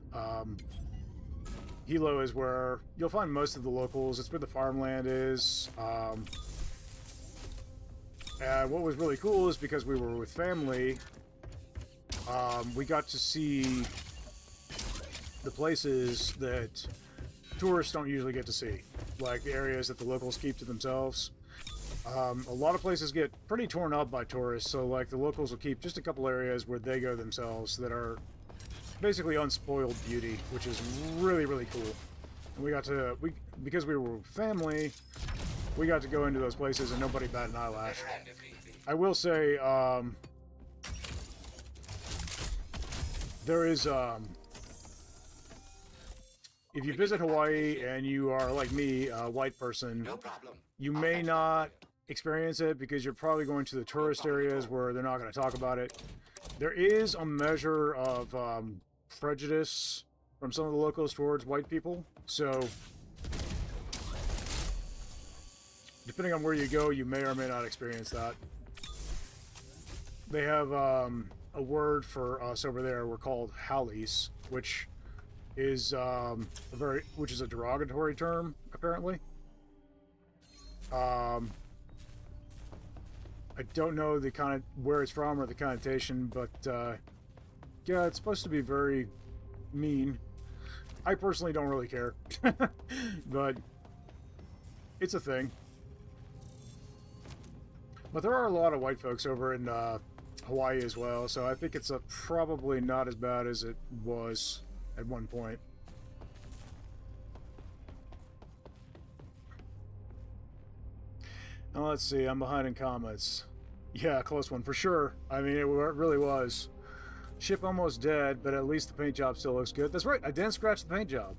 Hilo is where you'll find most of the locals. It's where the farmland is. And what was really cool is because we were with family, we got to see the places that tourists don't usually get to see, like the areas that the locals keep to themselves. A lot of places get pretty torn up by tourists, so like the locals will keep just a couple areas where they go themselves that are basically unspoiled beauty, which is really, really cool. And we got to, because we were family, we got to go into those places and nobody bat an eyelash. I will say, there is, if you visit Hawaii and you are like me, a white person, No problem. you may not experience it because you're probably going to the tourist areas where they're not going to talk about it. There is a measure of prejudice from some of the locals towards white people, so depending on where you go, you may or may not experience that. They have a word for us over there. We're called haoles, which is a derogatory term, apparently. I don't know the where it's from or the connotation, but yeah, it's supposed to be very mean. I personally don't really care, but it's a thing. But there are a lot of white folks over in Hawaii as well, so I think it's probably not as bad as it was at one point. Now let's see, I'm behind in comments. Yeah, close one for sure. I mean, it really was. Ship almost dead, but at least the paint job still looks good. That's right, I didn't scratch the paint job.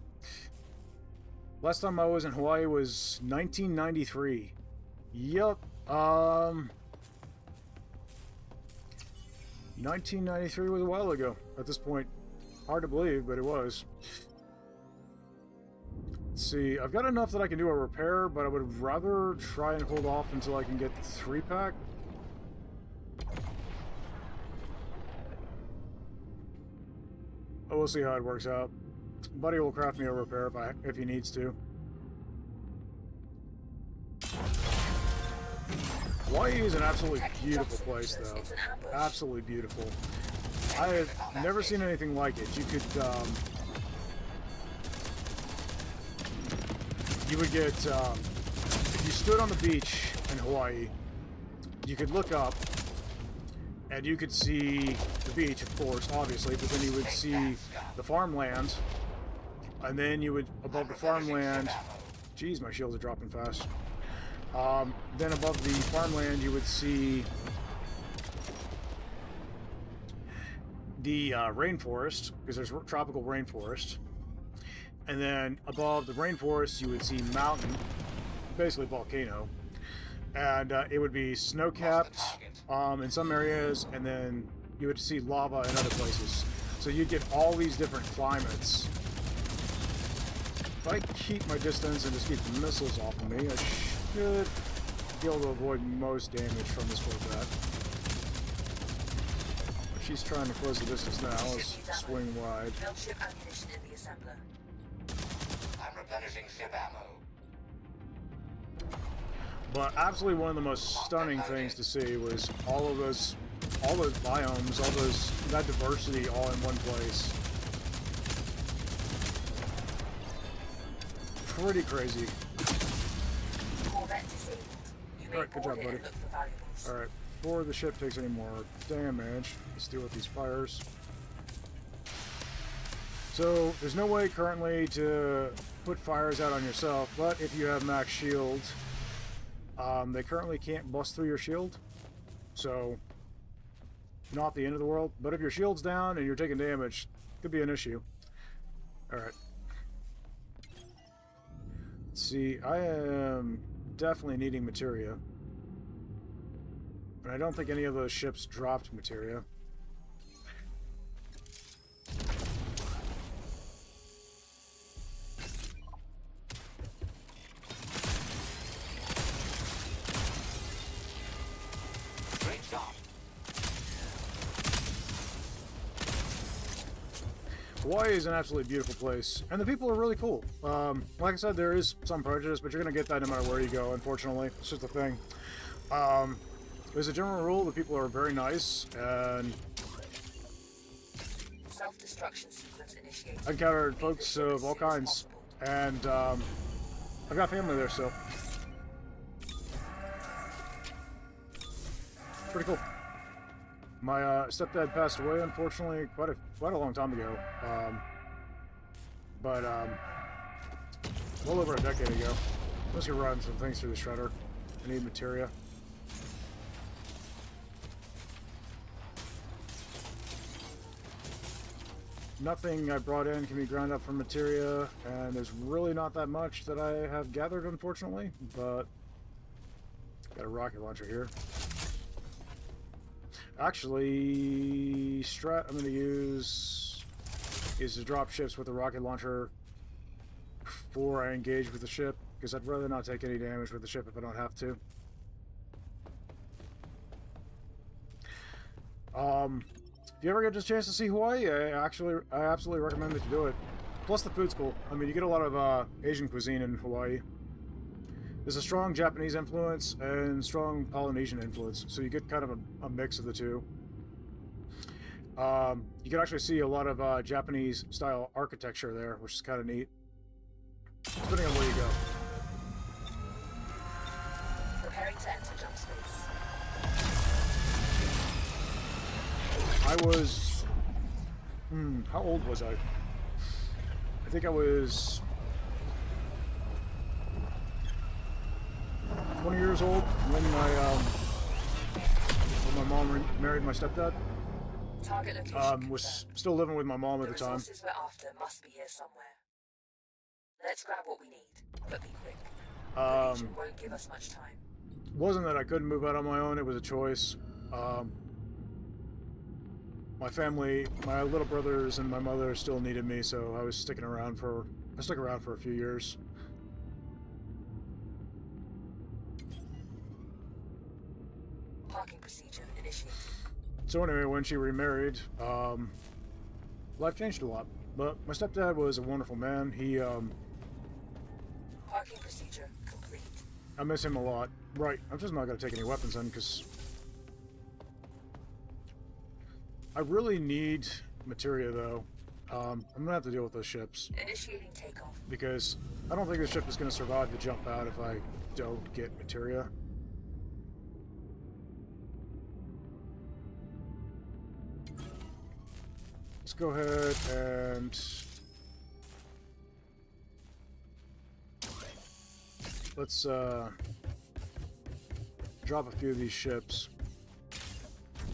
Last time I was in Hawaii was 1993. Yup. 1993 was a while ago at this point. Hard to believe, but it was. Let's see, I've got enough that I can do a repair, but I would rather try and hold off until I can get the 3-pack. We'll see how it works out. Buddy will craft me a repair if he needs to. Hawaii is an absolutely beautiful place, though. Absolutely beautiful. I have never seen anything like it. You could, you would get, if you stood on the beach in Hawaii, you could look up, and you could see the beach, of course, obviously, but then you would see the farmland, and then you would, above the farmland, geez, my shields are dropping fast. Then above the farmland, you would see the rainforest, because there's tropical rainforest. And then above the rainforest, you would see mountain, basically volcano. And it would be snow-capped in some areas, and then you would see lava in other places. So you'd get all these different climates. If I keep my distance and just keep the missiles off of me, I should be able to avoid most damage from this Corvette. She's trying to close the distance now. Let's swing wide. Ship ammunition in the assembler. I'm replenishing ship ammo. But absolutely one of the most stunning things to see was all those biomes, that diversity all in one place. Pretty crazy. Alright, good job, buddy. Alright, before the ship takes any more damage, let's deal with these fires. So, there's no way currently to put fires out on yourself, but if you have max shield, they currently can't bust through your shield. So, not the end of the world, but if your shield's down and you're taking damage, it could be an issue. Alright. Let's see, I am definitely needing materia. And I don't think any of those ships dropped materia. Great job. Hawaii is an absolutely beautiful place, and the people are really cool. Like I said, there is some prejudice, but you're going to get that no matter where you go, unfortunately. It's just a thing. As a general rule, the people are very nice, and Self-destruction sequence initiated. I encountered folks of all kinds, and I've got family there still. Pretty cool. My stepdad passed away, unfortunately, quite a long time ago. Well over a decade ago. Let's get running some things through the shredder. I need materia. Nothing I brought in can be ground up from materia, and there's really not that much that I have gathered, unfortunately, but got a rocket launcher here. Actually, strat I'm going to use is to drop ships with a rocket launcher before I engage with the ship, because I'd rather not take any damage with the ship if I don't have to. If you ever get this chance to see Hawaii, I absolutely recommend that you do it. Plus the food's cool. I mean, you get a lot of Asian cuisine in Hawaii. There's a strong Japanese influence and strong Polynesian influence, so you get kind of a mix of the two. You can actually see a lot of Japanese style architecture there, which is kind of neat, depending on where you go. Preparing to enter jump space. I was... how old was I? I think I was 20 years old when my mom married my stepdad. Target location Was confirmed. still living with my mom at The the time. resources we're after must be here somewhere. Let's grab what we need, but be quick. The Legion won't give us much time. Wasn't that I couldn't move out on my own, it was a choice. My family, my little brothers and my mother still needed me, so I stuck around for a few years. Parking procedure initiated. So anyway, when she remarried, life changed a lot. But my stepdad was a wonderful man. He, Parking procedure complete. I miss him a lot. Right, I'm just not going to take any weapons in, because I really need materia, though. I'm going to have to deal with those ships. Initiating takeoff. Because I don't think the ship is going to survive the jump out if I don't get materia. Let's go ahead and let's drop a few of these ships.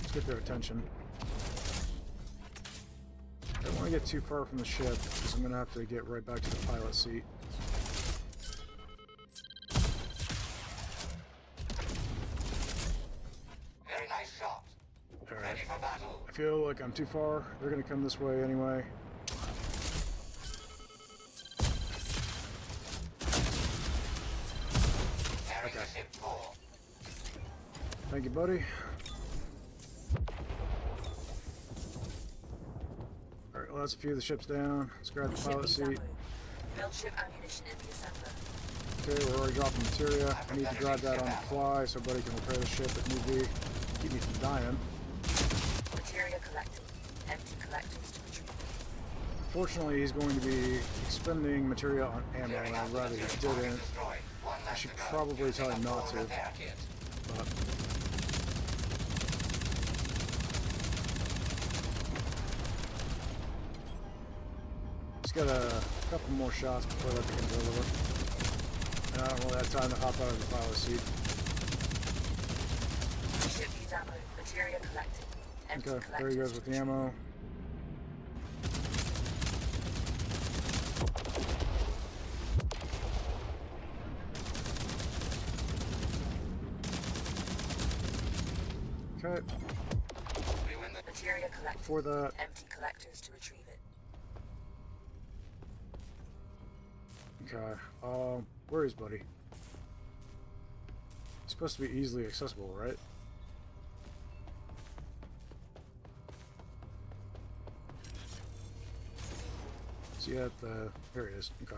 Let's get their attention. I don't want to get too far from the ship because I'm going to have to get right back to the pilot seat. Very nice shot. Alright. Ready for battle. I feel like I'm too far. They're going to come this way anyway. Carrying the ship core. Thank you, buddy. Alright, well, that's a few of the ships down. Let's grab the Ship pilot needs seat. ammo. Build ship ammunition in the assembler. Okay, we're already dropping materia. I need to drive that on the fly so Buddy can repair the ship if need be. Keep me from dying. Materia collected. Empty collectors to retrieve. Fortunately, he's going to be expending materia on ammo, and I'd rather he didn't. Destroyed. One I left should to go. probably tell him not to. Repair kit. But he's got a couple more shots before that can deliver. And I don't really have time to hop out of the pilot seat. Ship needs ammo. Materia collected. Empty Okay, there he goes with the ammo. Okay, We win the Materia collected. before that, Empty collectors to retrieve it. okay, where is Buddy? He's supposed to be easily accessible, right? Is he at the... Here he is, okay.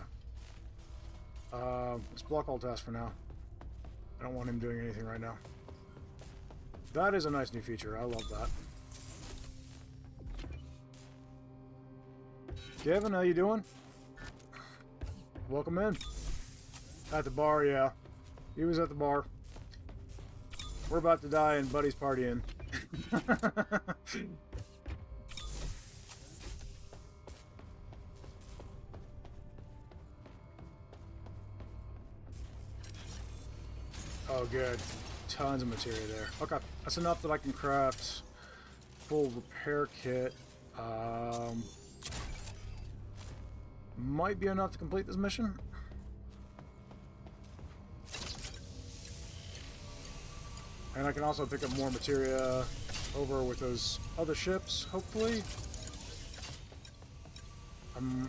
Let's block all tasks for now. I don't want him doing anything right now. That is a nice new feature, I love that. Kevin, how you doing? Welcome in. At the bar, yeah. He was at the bar. We're about to die and Buddy's partying. Oh, good. Tons of materia there. Okay, that's enough that I can craft full repair kit. Might be enough to complete this mission. And I can also pick up more materia over with those other ships, hopefully.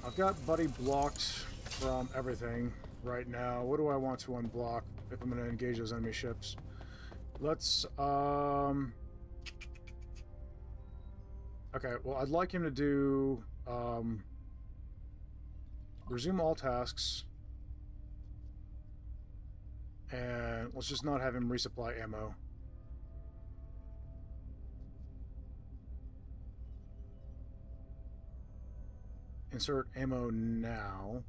I've got Buddy blocked from everything right now. What do I want to unblock if I'm going to engage those enemy ships? Let's, okay, well, I'd like him to do, resume all tasks. And let's just not have him resupply ammo. Insert ammo now.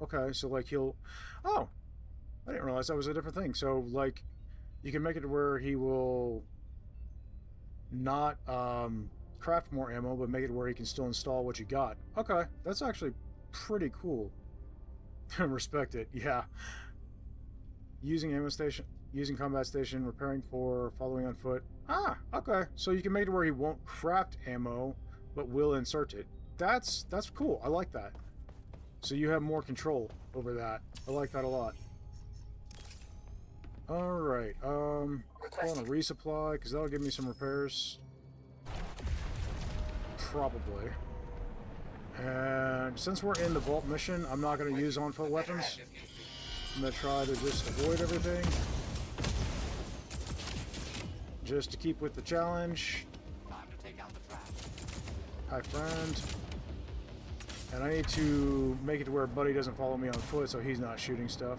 Okay, so like he'll... Oh! I didn't realize that was a different thing. So like, you can make it to where he will not craft more ammo, but make it where he can still install what you got. Okay, that's actually pretty cool. Respect it, yeah. Using ammo station, using combat station, repairing for, following on foot. Ah, okay. So you can make it where he won't craft ammo, but will insert it. That's cool. I like that. So you have more control over that. I like that a lot. Alright, I want to resupply, because that'll give me some repairs. Probably. And since we're in the vault mission, I'm not going to use on-foot weapons. I'm going to try to just avoid everything. Just to keep with the challenge. Hi, friend. And I need to make it to where Buddy doesn't follow me on foot, so he's not shooting stuff.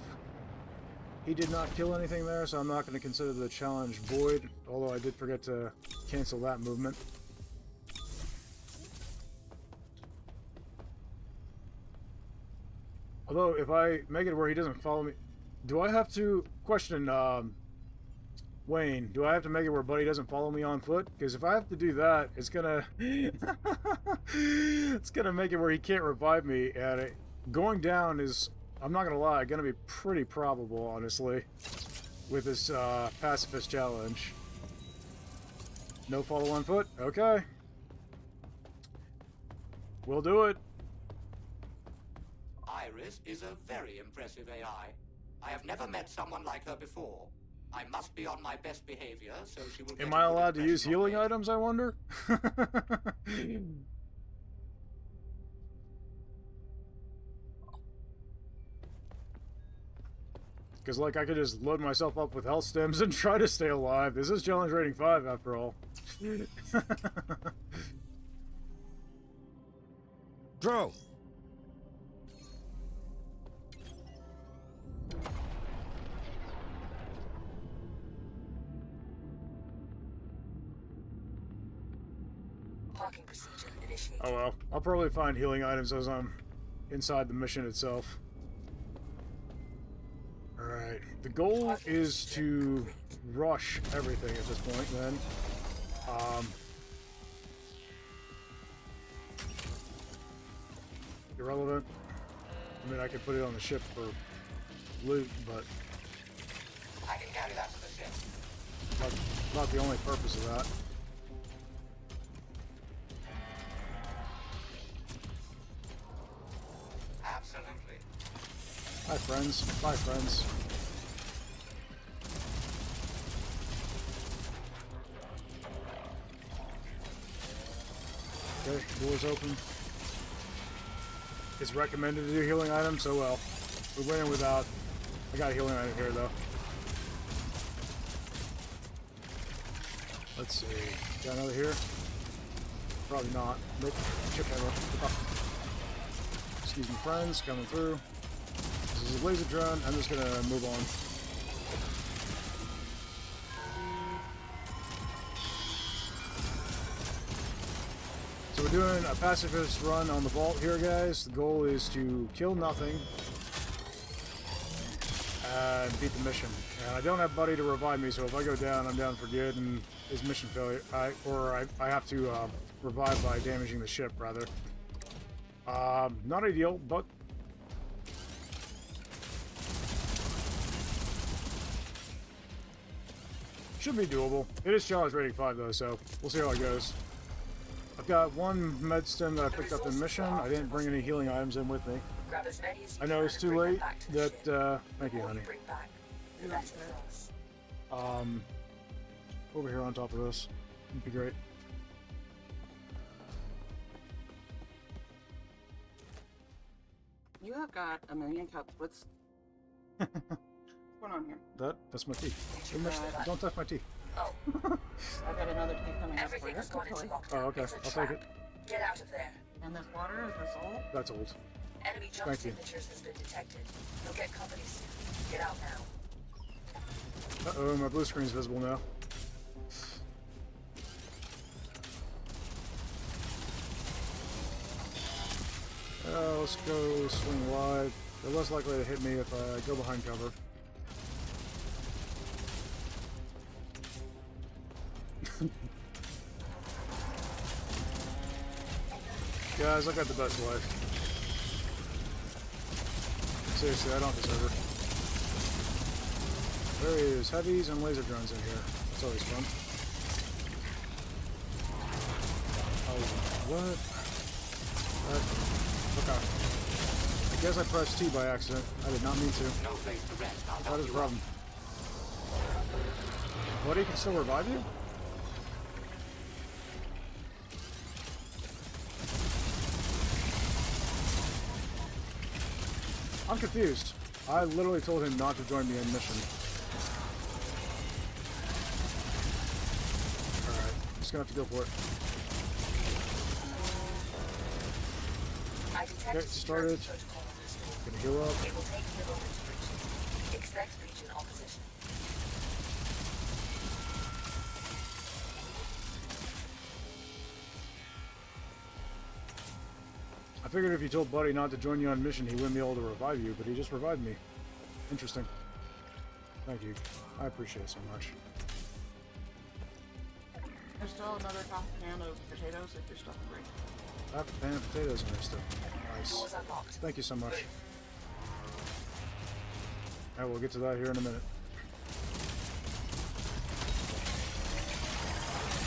He did not kill anything there, so I'm not going to consider the challenge void, although I did forget to cancel that movement. Although, if I make it where he doesn't follow me... Do I have to... Question, Wayne, do I have to make it where Buddy doesn't follow me on foot? Because if I have to do that, it's gonna... it's gonna make it where he can't revive me, and going down is, I'm not gonna lie, gonna be pretty probable, honestly, with this pacifist challenge. No follow on foot? Okay. We'll do it. Iris is a very impressive AI. I have never met someone like her before. I must be on my best behavior, so she will get Am a I good allowed to use impression of healing me. items, I wonder? Because, like, I could just load myself up with health stems and try to stay alive. This is challenge rating 5, after all. Drone! Parking procedure initiated. Oh well. I'll probably find healing items as I'm inside the mission itself. Alright. The goal is to rush everything at this point, then. Irrelevant. I mean, I could put it on the ship for loot, but I can carry that to the ship. not the only purpose of that. Absolutely. Hi, friends. Bye, friends. Okay, door's open. It's recommended to do healing items, so well. We went in without. I got a healing item here, though. Let's see. Got another here? Probably not. Nope. Chip ammo. Excuse me, friends. Coming through. This is a laser drone. I'm just gonna move on. So we're doing a pacifist run on the vault here, guys. The goal is to kill nothing and beat the mission. And I don't have Buddy to revive me, so if I go down, I'm down for good, and it's mission failure. I have to revive by damaging the ship, rather. Not ideal, but should be doable. It is challenge rating 5, though, so we'll see how it goes. I've got one med stem that I picked up in mission. I didn't bring any healing items in with me. Grab as many as you I know can it's and too bring them late. back to the That ship. thank you, The more honey. bring back, the better for us. Over here on top of this would be great. You have got a million cups. What's going on here? That's my tea. Uh, Don't touch my tea. Oh, I've got another tea coming up for everything you. has gone into actually. lockdown. Oh, okay. It's a I'll trap. take it. Get out of there. And this water, is this all? That's old. Enemy jump Thank you. signatures has been detected. You'll get company soon. Get out now. Uh-oh, my blue screen's visible now. Let's go swing wide. They're less likely to hit me if I go behind cover. Guys, I got the best wife. Seriously, I don't deserve her. There is heavies and laser drones in here. That's always fun. Oh, what? Okay. I guess I pressed T by accident. I did not mean to. No place to rest. I'll That help is a you problem. Buddy can still revive you? I'm confused. I literally told him not to join me in mission. Alright, I'm just gonna have to go for it. Okay, started. Gonna heal up. It will take you a moment to reach it. Expect Legion opposition. I figured if you told Buddy not to join you on mission, he wouldn't be able to revive you, but he just revived me. Interesting. Thank you. I appreciate it so much. There's still another half pan of potatoes if you're still hungry. Half a pan of potatoes in there still. Nice. Doors unlocked. Thank you so much. Alright, we'll get to that here in a minute.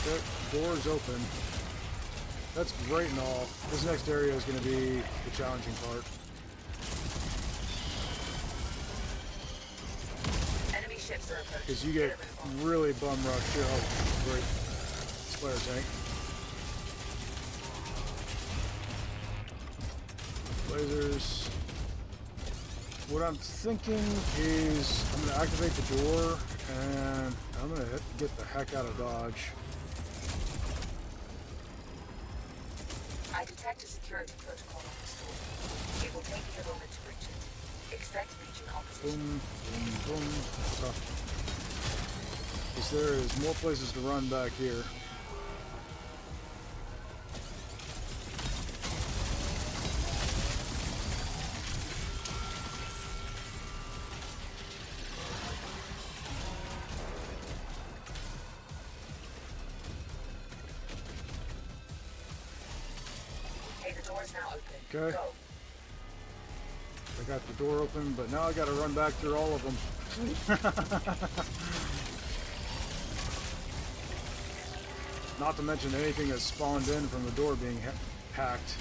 Okay, door's open. That's great and all. This next area is going to be the challenging part. Enemy ships are approaching. Because you get really bum rushed here. Oh, great. Splatter tank. Lasers. What I'm thinking is I'm going to activate the door and I'm going to get the heck out of Dodge. I detect a security protocol on this door. It will take you a moment to reach it. Expect Legion opposition. Boom, boom, boom. Because there is more places to run back here. Okay, the door is now open. Okay. Go. I got the door open, but now I got to run back through all of them. Not to mention anything that spawned in from the door being hacked.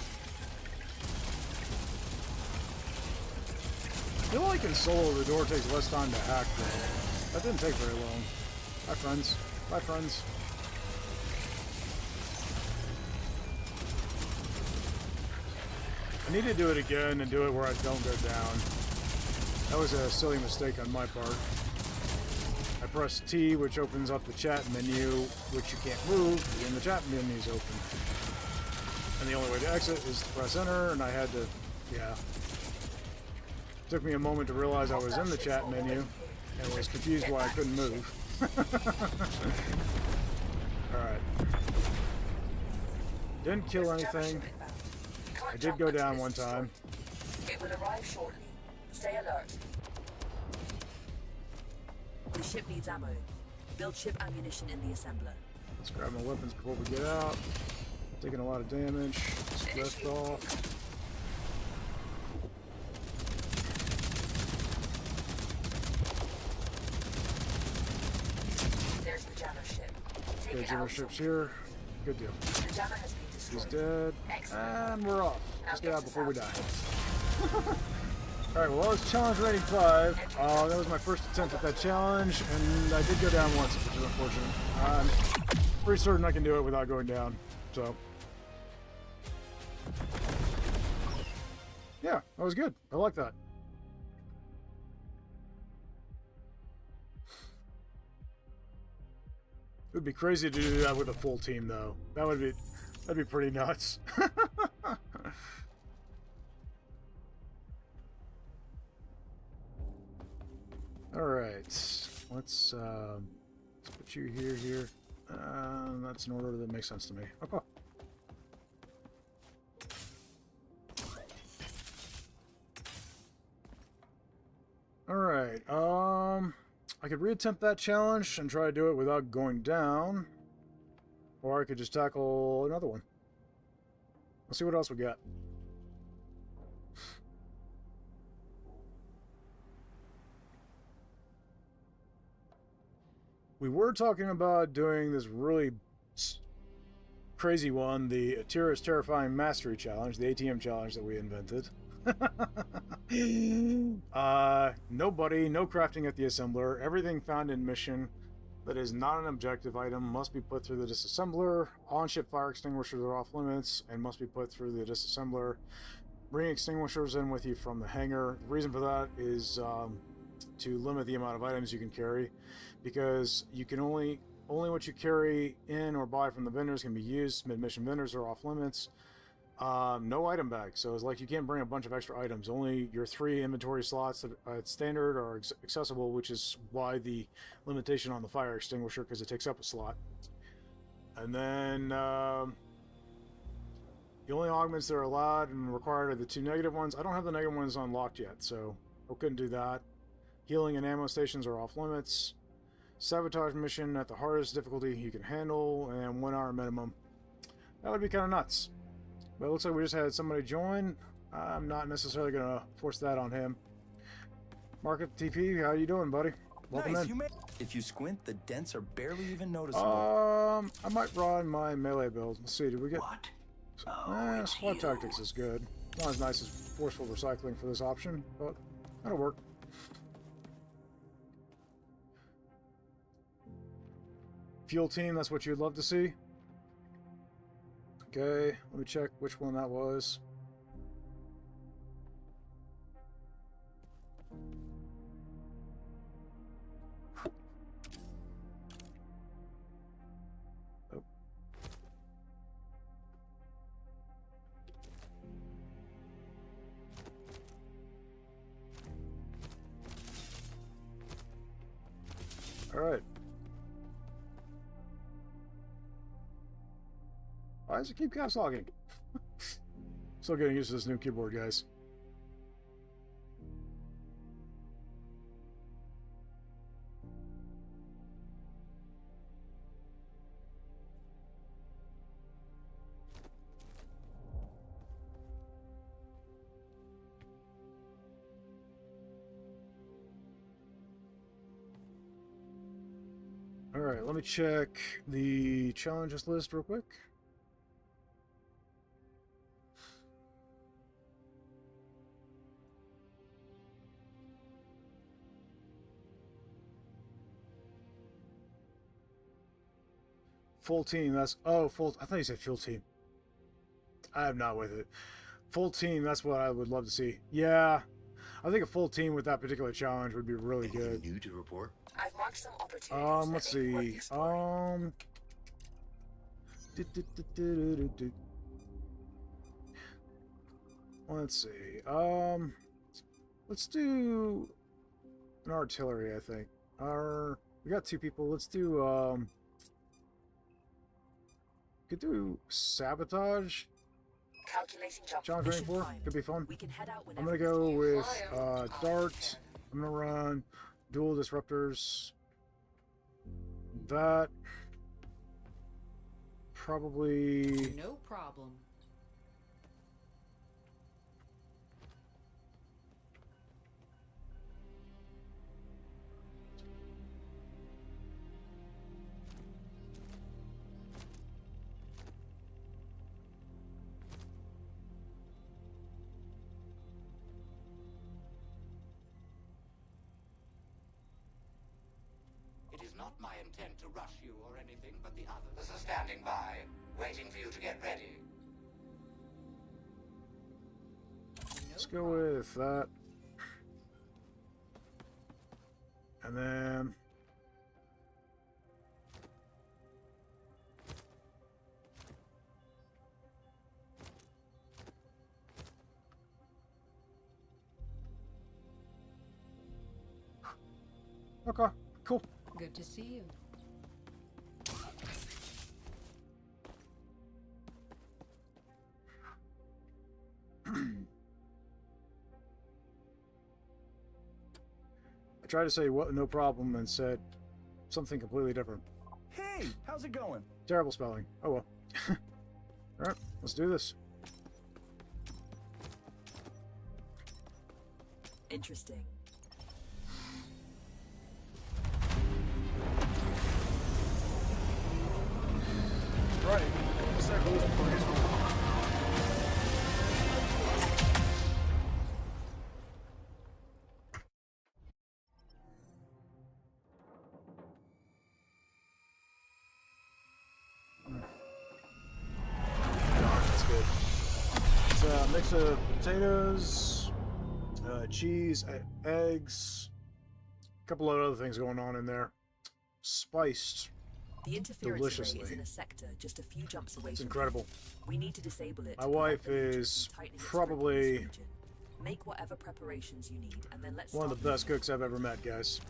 I feel like in solo the door takes less time to hack though. That didn't take very long. Bye friends. Bye friends. I need to do it again and do it where I don't go down. That was a silly mistake on my part. I pressed T, which opens up the chat menu, which you can't move, and the chat menu is open. And the only way to exit is to press enter, and I had to, yeah. It took me a moment to realize I was in the chat menu, and was confused why I couldn't move. Alright. Didn't kill anything. I did go down one time. It will arrive shortly. Stay alert. The ship needs ammo. Build ship ammunition in the assembler. Let's grab my weapons before we get out. Taking a lot of damage. Just lift off. There's the jammer ship. Take Okay, it jammer out. ship's here. Good deal. The jammer has been He's destroyed. dead. Excellent. And we're off. Now Let's get get out us before we out. die. Alright, well that was challenge rating 5. That was my first attempt at that challenge, and I did go down once, which is unfortunate. I'm pretty certain I can do it without going down, so. Yeah, that was good. I like that. It would be crazy to do that with a full team, though. That'd be pretty nuts. Alright, let's put you here. That's an order that makes sense to me. Okay. Alright, I could reattempt that challenge and try to do it without going down. Or I could just tackle another one. Let's see what else we got. We were talking about doing this really crazy one, the Atira's Terrifying Mastery Challenge, the ATM challenge that we invented. Nobody, no crafting at the assembler. Everything found in mission that is not an objective item must be put through the disassembler. On-ship fire extinguishers are off limits and must be put through the disassembler. Bring extinguishers in with you from the hangar. The reason for that is to limit the amount of items you can carry, because you can only what you carry in or buy from the vendors can be used. Mid-mission vendors are off limits. No item bags, so it's like you can't bring a bunch of extra items. Only your 3 inventory slots that at standard are accessible, which is why the limitation on the fire extinguisher, because it takes up a slot. And then the only augments that are allowed and required are the 2 negative ones. I don't have the negative ones unlocked yet, so I couldn't do that. Healing and ammo stations are off limits. Sabotage mission at the hardest difficulty you can handle, and 1 hour minimum. That would be kind of nuts. But it looks like we just had somebody join. I'm not necessarily going to force that on him. Market TP, how you doing, buddy? Welcome Nice, in. if you squint, the dents are barely even noticeable. I might run my melee build. Let's see, did we get... What? Oh, it's squad you. tactics is good. Not as nice as forceful recycling for this option, but that'll work. Fuel team, that's what you'd love to see. Okay, let me check which one that was. Oh. All right. Why does it keep caps locking? Still getting used to this new keyboard, guys. All right, let me check the challenges list real quick. Full team, that's... Oh, full... I thought you said full team. I am not with it. Full team, that's what I would love to see. Yeah, I think a full team with that particular challenge would be really good. New to report? I've marked some opportunities. Let's that may be worth see. exploring. Let's see. Let's do an artillery, I think. We got 2 people. Let's do, could do sabotage. Calculating jump. Challenge rating 4. timed. Could be fun. We can head out I'm whenever. gonna go with Fire. dart. I'm gonna run dual disruptors. That probably. No problem. It is not my intent to rush you or anything, but the others are standing by, waiting for you to get ready. Let's go with that. And then okay, cool. Good to see you. I tried to say what, no problem, and said something completely different. Hey, how's it going? Terrible spelling. Oh well. Alright, let's do this. Interesting. Right. What's that goes for his That's good. It's a mix of potatoes, cheese, eggs, a couple of other things going on in there. Spiced. The interference Deliciously. array is in a sector just a few jumps away It's from incredible. here. We need to disable it. My to wife prevent the Legion is from tightening its grip on this probably region. Make whatever preparations you need, and then let's one of the start best cooks I've ever met, guys.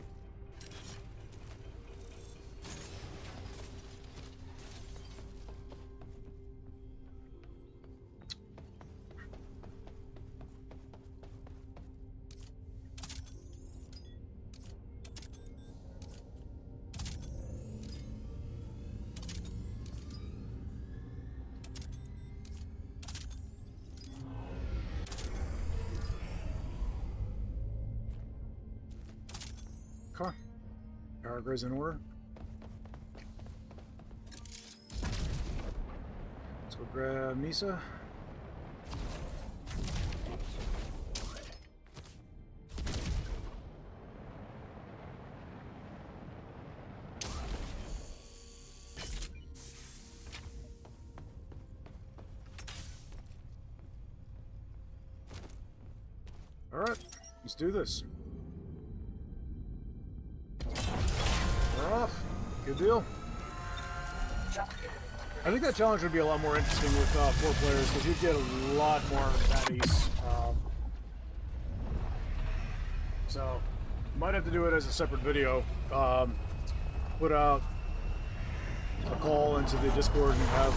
Okay. Power grids in order. Let's go grab Misa. Alright, let's do this. We're off. Good deal. I think that challenge would be a lot more interesting with 4 players because you'd get a lot more baddies. So, might have to do it as a separate video. Put out a call into the Discord and have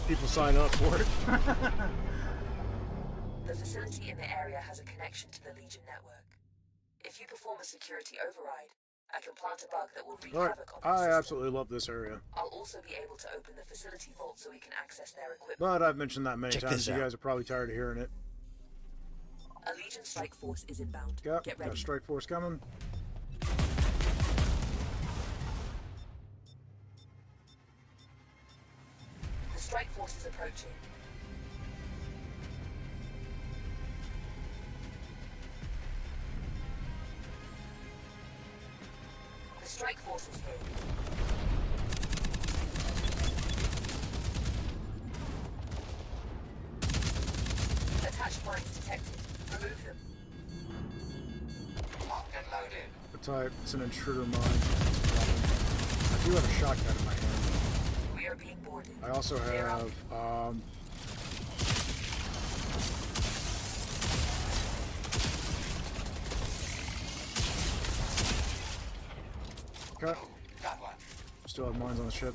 people sign up for it. The facility in the area has a connection to the Legion network. If you perform a security override, I can plant a bug that will wreak Alright, havoc on the I system. absolutely love this area. I'll also be able to open the facility vault so we can access their equipment. But I've mentioned that many Check times, this you out. guys are probably tired of hearing it. A Legion strike force is inbound. Yep, Get got a ready. strike force coming. The strike force is approaching. The strike force is here. Attached mines detected. Remove them. Locked and loaded. The type, it's an intruder mine. I do have a shotgun in my hand. We are being boarded. I also Clear out. have, okay. Got one. Still have mines on the ship.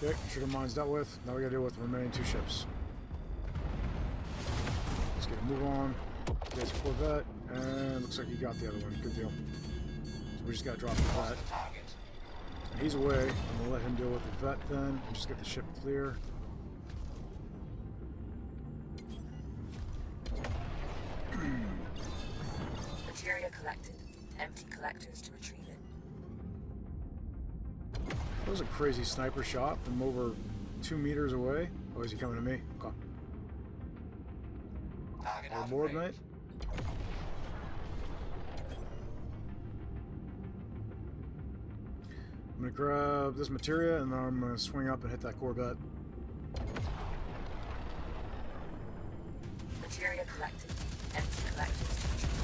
Okay, intruder mines dealt with. Now we gotta deal with the remaining 2 ships. Let's get a move on. There's a Corvette, and looks like you got the other one. Good deal. So we just gotta drop the vet. The target. And he's away. I'm gonna let him deal with the vet then, and just get the ship clear. Materia collected. Empty collectors to retrieve it. That was a crazy sniper shot from over 2 meters away. Oh, is he coming to me? Okay. Target All out of aboard, range. mate. I'm gonna grab this materia and then I'm gonna swing up and hit that Corvette. Materia collected. Empty collectors to retrieve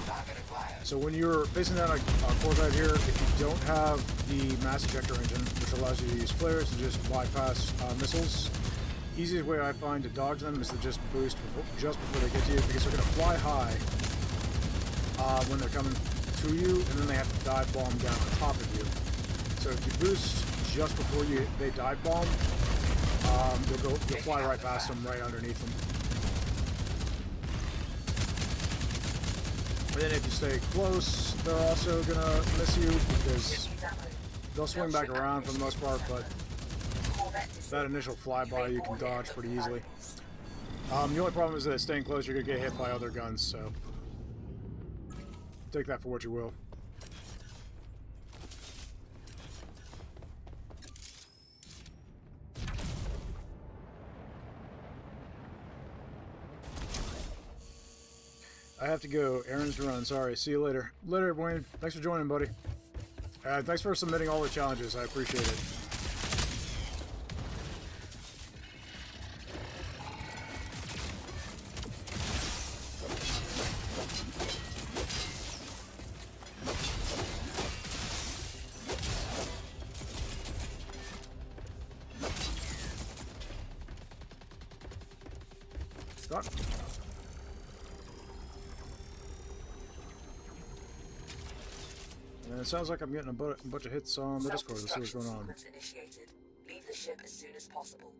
Target acquired. So when you're facing down a Corvette here, if you don't have the mass ejector engine, which allows you to use flares to just bypass missiles, easiest way I find to dodge them is to just boost just before they get to you, because they're going to fly high when they're coming to you, and then they have to dive bomb down on top of you. So if you boost just before they dive bomb, you'll fly right past them, right underneath them. then if you stay close, they're also gonna miss you because they'll swing back around for the most part, but that initial flyby you can dodge pretty easily. The only problem is that staying close, you're gonna get hit by other guns, so take that for what you will. I have to go. Errands to run. Sorry. See you later. Later, Wayne. Thanks for joining, buddy. Thanks for submitting all the challenges. I appreciate it. Stop. And it sounds like I'm getting a bunch of hits on the Discord. Let's see what's going on. Initiated. Leave the ship as soon as possible.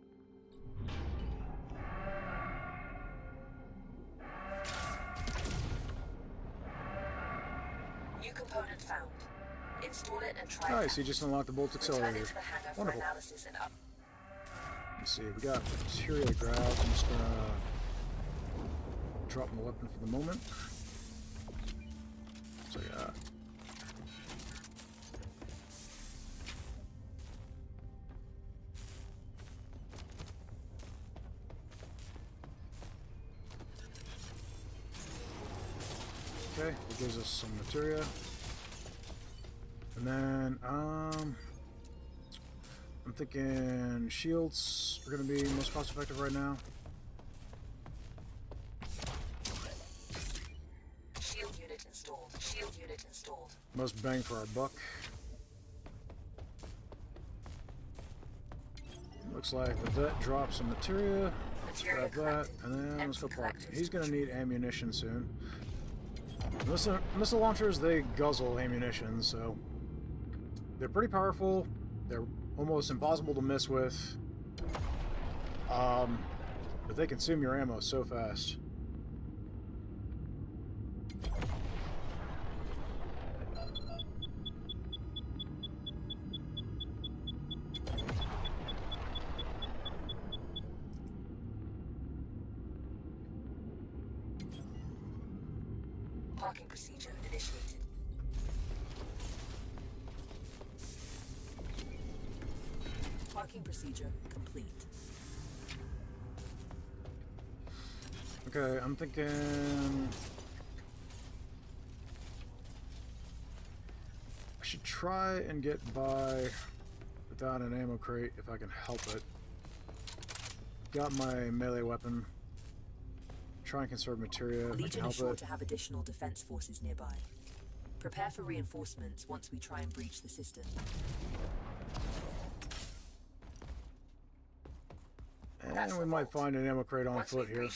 New component found. Install it and try. Nice, you just unlocked the bolt accelerator. Wonderful. Let's see, we got material grabs. I'm just gonna drop my weapon for the moment. So yeah. Okay, it gives us some materia. And then, I'm thinking shields are going to be most cost effective right now. Shield unit installed. Shield unit installed. Most bang for our buck. Looks like the vet drops some materia. Let's grab that, and then let's go park. He's going to need ammunition soon. Missile launchers, they guzzle ammunition, so they're pretty powerful. They're almost impossible to miss with. But they consume your ammo so fast. Parking procedure initiated. Parking procedure complete. Okay, I'm thinking I should try and get by without an ammo crate if I can help it. Got my melee weapon. Try and conserve materia if I can Legion help is sure it. to have additional defense forces nearby. Prepare for reinforcements once we try and breach the system. And we might find an ammo crate on foot here.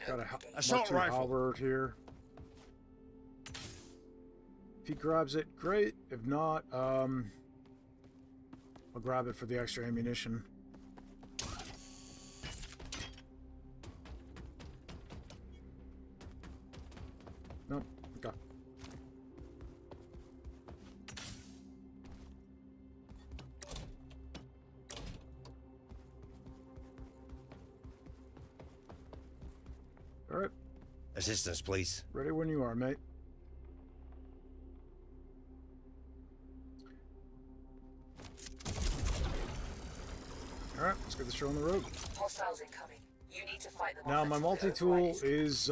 Got a assault rifle halberd here. If he grabs it, great. If not, I'll grab it for the extra ammunition. Nope. Okay. All right. Assistance, please. Ready when you are, mate. All right, let's get the show on the road. Hostiles incoming. You need to fight them. Now my multi-tool is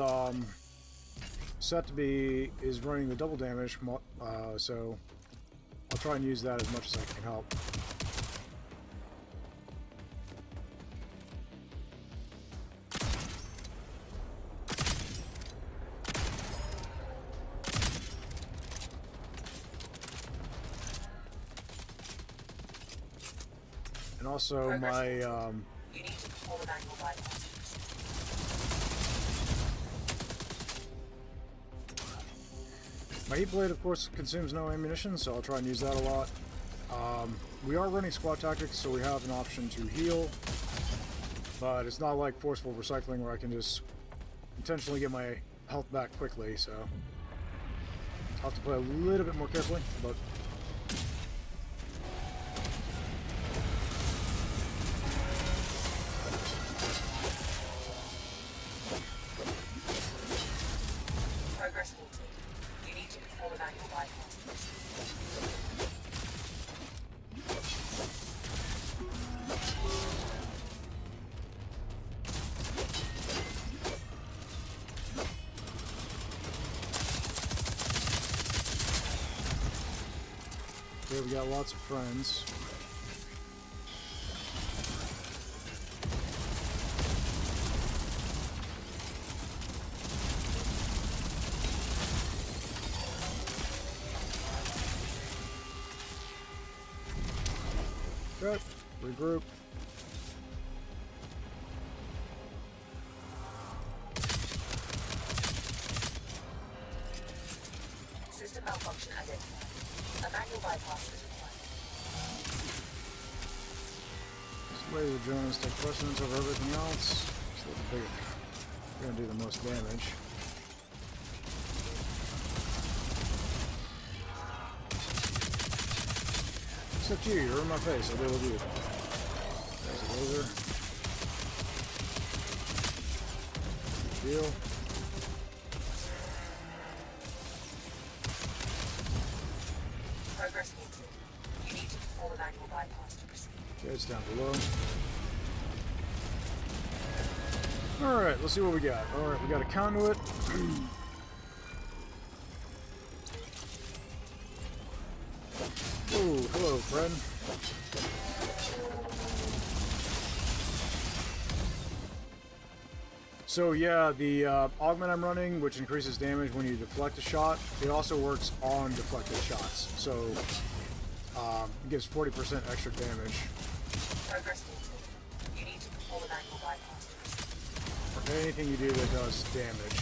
set to be running the double damage, so I'll try and use that as much as I can help. And also my you need to perform an angle bypass. My heat blade, of course, consumes no ammunition, so I'll try and use that a lot. We are running squad tactics, so we have an option to heal, but it's not like forceful recycling where I can just intentionally get my health back quickly, so I'll have to play a little bit more carefully, but Progress halted. You need to perform a manual bypass. here we got lots of friends. Good. Regroup. System malfunction identified. A manual bypass is required. This laser drones take precedence over everything else. So they're gonna do the most damage. Except you, you're in my face, I'll deal with you. There's a laser. Good deal. Progress halted. You need to perform a manual bypass to proceed. Okay, it's down below. Alright, let's see what we got. Alright, we got a conduit. Oh, hello, friend. So yeah, the augment I'm running, which increases damage when you deflect a shot, it also works on deflected shots. So it gives 40% extra damage. Progress halted. You need to perform a manual bypass to proceed. For anything you do that does damage.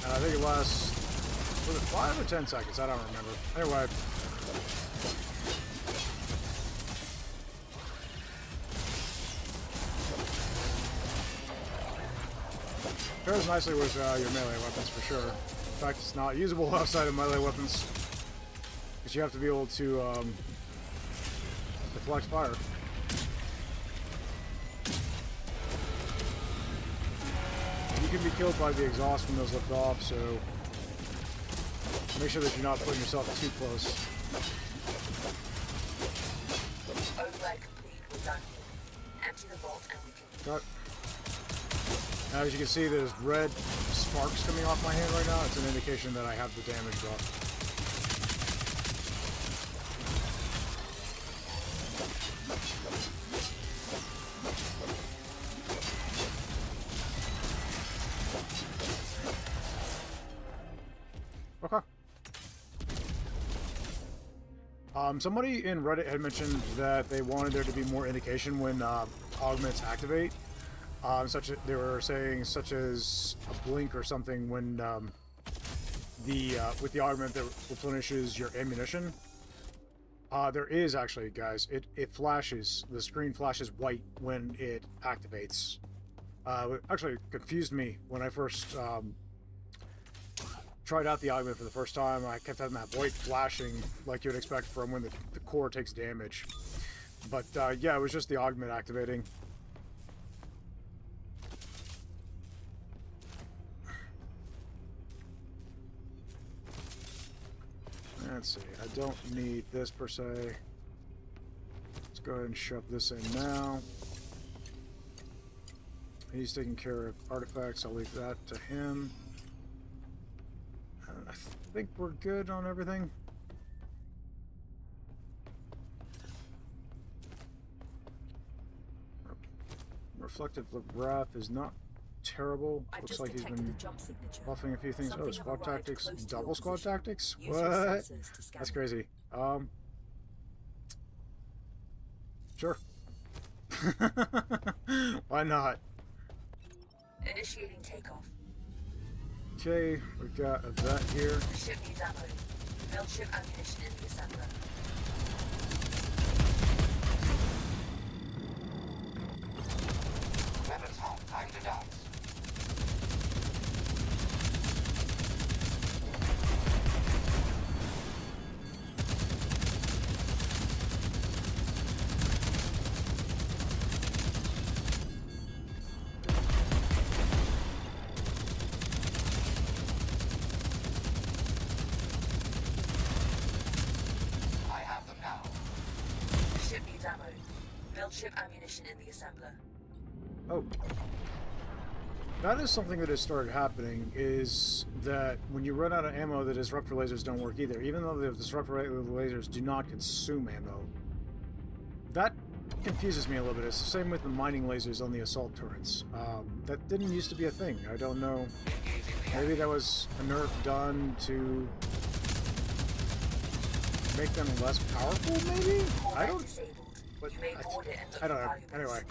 And I think it lasts, was it 5 or 10 seconds? I don't remember. Anyway. Pairs nicely with your melee weapons for sure. In fact, it's not usable outside of melee weapons. Because you have to be able to deflect fire. You can be killed by the exhaust when those lift off, so make sure that you're not putting yourself too close. Override complete. We're done here. Empty the vault and we can... Got. Now, as you can see, there's red sparks coming off my hand right now. It's an indication that I have the damage buff. Okay. Somebody in Reddit had mentioned that they wanted there to be more indication when augments activate. They were saying such as a blink or something when with the augment that replenishes your ammunition. There is actually, guys. It flashes. The screen flashes white when it activates. It actually confused me when I first tried out the augment for the first time. I kept having that white flashing like you would expect from when the core takes damage. But yeah, it was just the augment activating. Let's see, I don't need this per se. Let's go ahead and shove this in now. He's taking care of artifacts, I'll leave that to him. I think we're good on everything. Reflective Wrath is not terrible. Looks like he's been buffing a few things. Oh, squad tactics, double squad tactics? What? That's crazy. Sure. Why not? Initiating takeoff. Okay, we've got a vet here. The ship needs ammo. Build ship ammunition in the assembler. Better Time to dance. I have them now. The ship needs ammo. Build ship ammunition in the assembler. Oh. That is something that has started happening, is that when you run out of ammo, the disruptor lasers don't work either, even though the disruptor lasers do not consume ammo. That confuses me a little bit. It's the same with the mining lasers on the assault turrets. That didn't used to be a thing. I don't know. Maybe that was a nerf done to make them less powerful, maybe? I don't... But You may board it and look I don't know. for valuables. Anyway.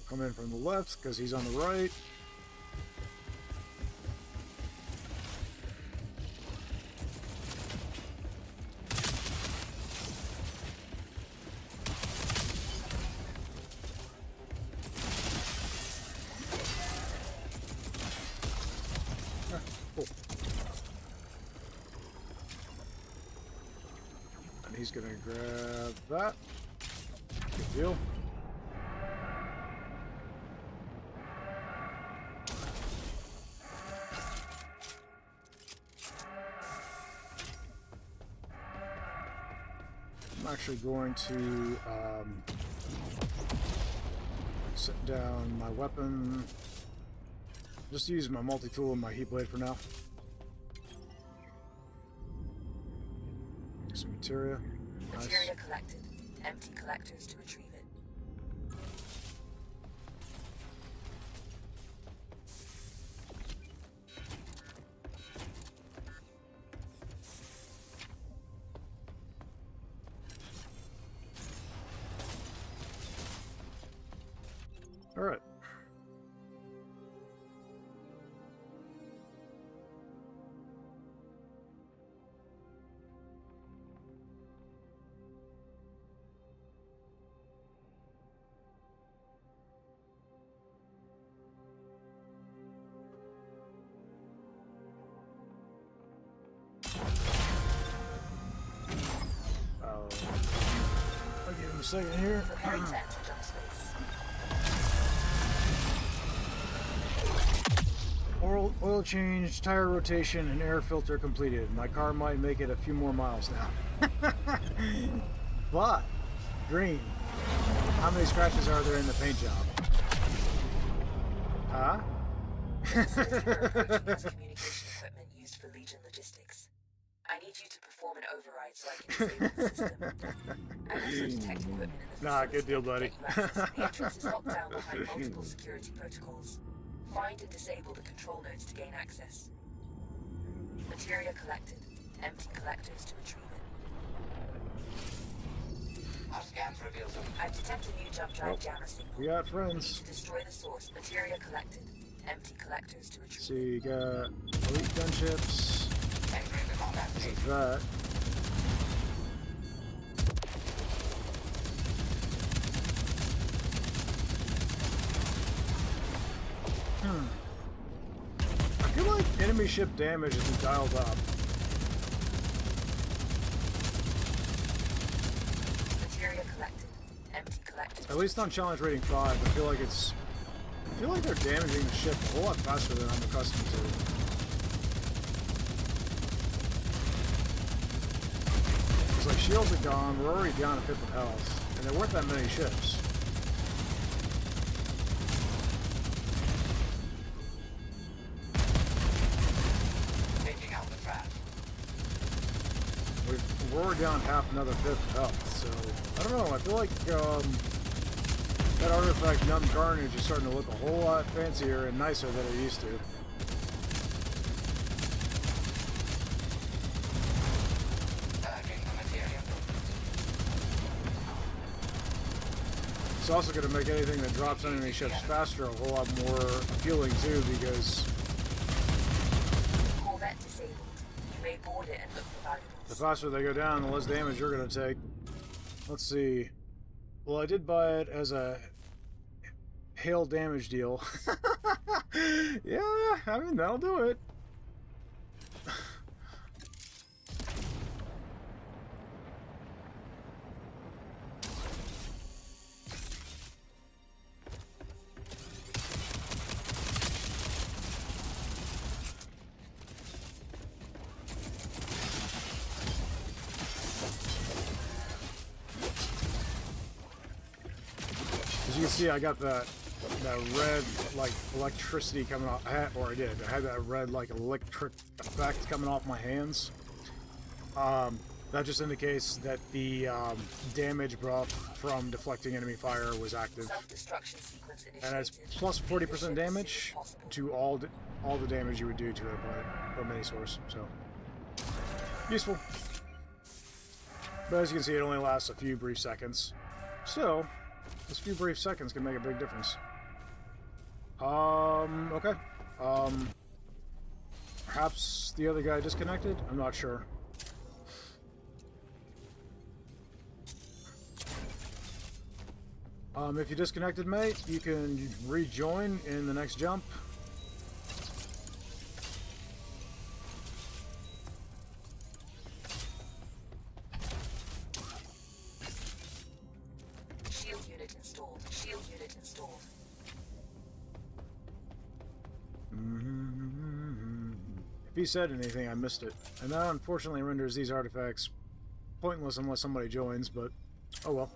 Come in from the left because he's on the right. Ah, cool. And he's gonna grab that. Good deal. I'm actually going to set down my weapon. Just use my multi-tool and my heat blade for now. Some materia. Nice. Materia collected. Empty collectors to retrieve it. All right. I'll give him a second here. Preparing to enter jump space. Oil change, tire rotation, and air filter completed. My car might make it a few more miles now. But, Green, how many scratches are there in the paint job? Huh? Communication equipment used for Legion logistics. I need you to perform an override so I can disable the system. I also detect equipment in the Nah, good deal, buddy. The entrance is locked down behind multiple security protocols. Find and disable the control nodes to gain access. Materia collected. Empty collectors to retrieve it. Our scans reveal some. I've detected a new jump drive jammer signal. We got You friends. need to destroy the source. Materia collected. Empty collectors to retrieve So you got elite gunships. Entering the combat Like station. that. I feel like enemy ship damage is dialed up. Materia collected. Empty collectors. At least on challenge rating 5, I feel like they're damaging the ship a whole lot faster than I'm accustomed to. It's like shields are gone, we're already down a fifth of health, and there weren't that many ships. Taking out the trash. We're already down half another fifth of health, so I don't know, I feel like that artifact Numb Carnage is starting to look a whole lot fancier and nicer than it used to. Purging the materia. It's also going to make anything that drops enemy ships faster a whole lot more appealing too, because Corvette disabled. You may board it and look for valuables. The faster they go down, the less damage you're going to take. Let's see. Well, I did buy it as a hail damage deal. Yeah, I mean, that'll do it. As you can see, I got that red, like, electricity coming off. I had that red, like, electric effect coming off my hands. That just indicates that the damage buff from deflecting enemy fire was active. And it's plus 40% damage to all the damage you would do to an opponent from any source. So, useful. But as you can see, it only lasts a few brief seconds. Still, those few brief seconds can make a big difference. Okay. Perhaps the other guy disconnected? I'm not sure. If you disconnected, mate, you can rejoin in the next jump. Shield unit installed. Shield unit installed. If he said anything, I missed it. And that unfortunately renders these artifacts pointless unless somebody joins, but oh well.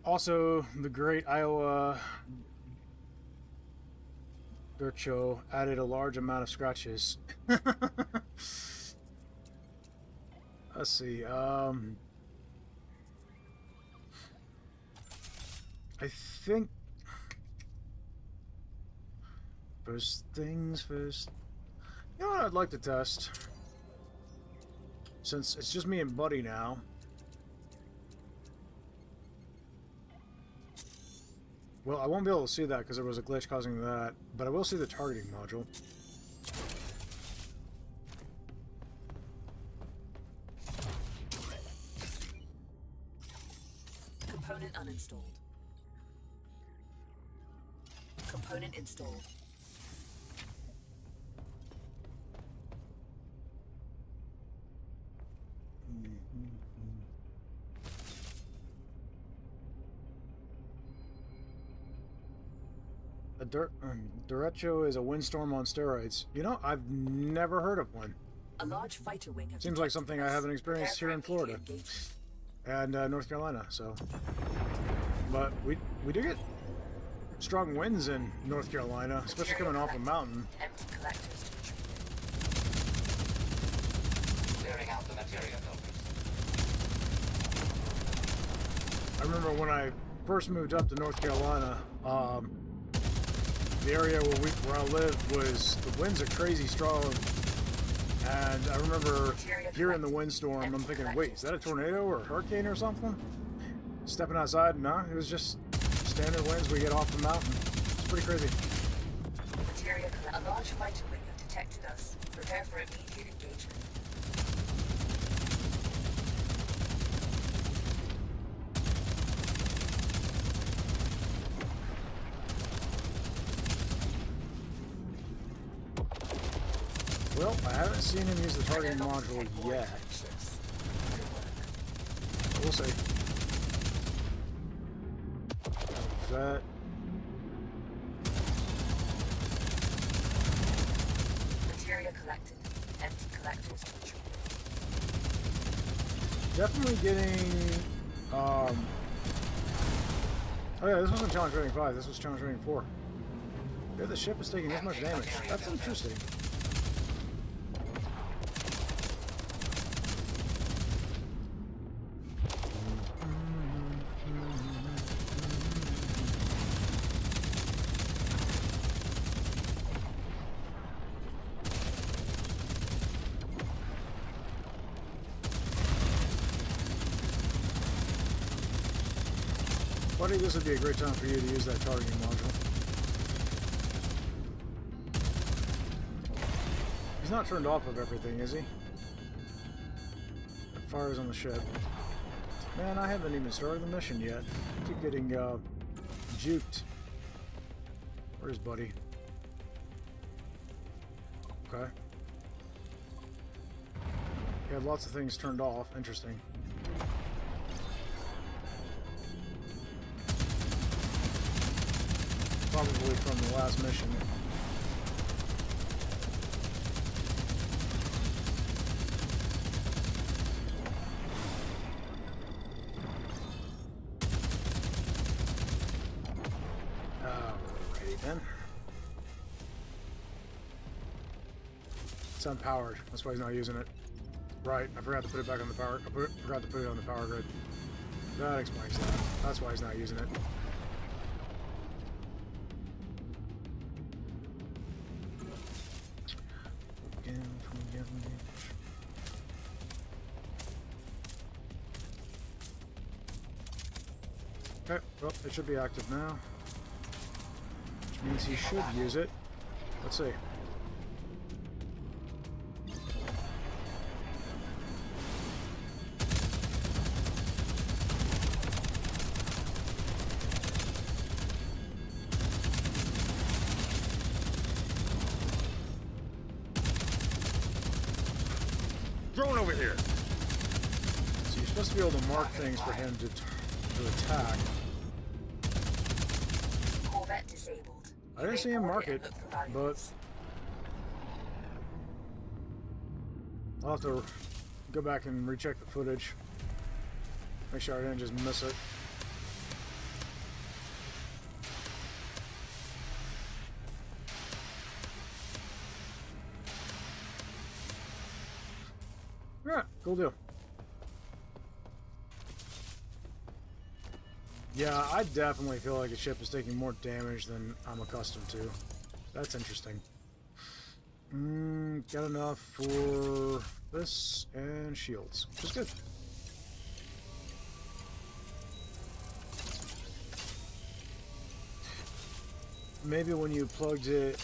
Also, the great Iowa Dircho added a large amount of scratches. Let's see, I think first things first. You know what I'd like to test? Since it's just me and Buddy now. Well, I won't be able to see that because there was a glitch causing that, but I will see the targeting module. Component uninstalled. Component installed. A Derecho is a windstorm on steroids. You know, I've never heard of one. A large fighter wing. Seems like something I haven't experienced here in Florida and North Carolina. So, but we do get strong winds in North Carolina, especially coming off a mountain. Empty collectors to retreat. Clearing out the materia filters. I remember when I first moved up to North Carolina. The area where I live was, the winds are crazy strong, and I remember hearing the windstorm, I'm thinking, wait, is that a tornado or a hurricane or something? Stepping outside, no, it was just standard winds we get off the mountain. It's pretty crazy. A large fighter wing have detected us. Prepare for immediate engagement. Well, I haven't seen him use the targeting module yet. We'll see. That. Materia collected. Empty collectors to retreat. Definitely getting. Oh yeah, this wasn't challenge rating 5. This was challenge rating 4. Yeah, the ship is taking this much damage. That's interesting. Buddy, this would be a great time for you to use that targeting module. He's not turned off of everything, is he? The fire's on the ship. Man, I haven't even started the mission yet. I keep getting juked. Where's Buddy? Okay. He had lots of things turned off. Interesting. Probably from the last mission. Alrighty then. It's unpowered. That's why he's not using it. Right, I forgot to put it back on the power. I forgot to put it on the power grid. That explains that. That's why he's not using it. Okay, well, it should be active now. Which means he should use it. Let's see. Drone over here. So you're supposed to be able to mark things for him to attack. Corvette disabled. I didn't see him mark it, but I'll have to go back and recheck the footage. Make sure I didn't just miss it. Yeah, cool deal. Yeah, I definitely feel like the ship is taking more damage than I'm accustomed to. That's interesting. Got enough for this and shields, which is good. Maybe when you plugged it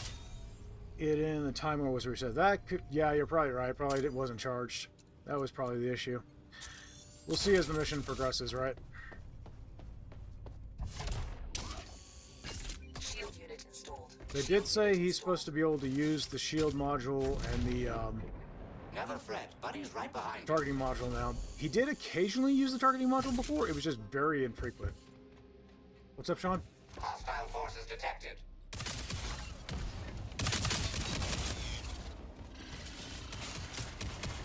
in, the timer was reset. That could, yeah, you're probably right. Probably it wasn't charged. That was probably the issue. We'll see as the mission progresses, right? Shield unit installed. They did say he's supposed to be able to use the shield module and the Never fret, Buddy's right behind you. targeting module now. He did occasionally use the targeting module before. It was just very infrequent. What's up, Sean? Hostile forces detected.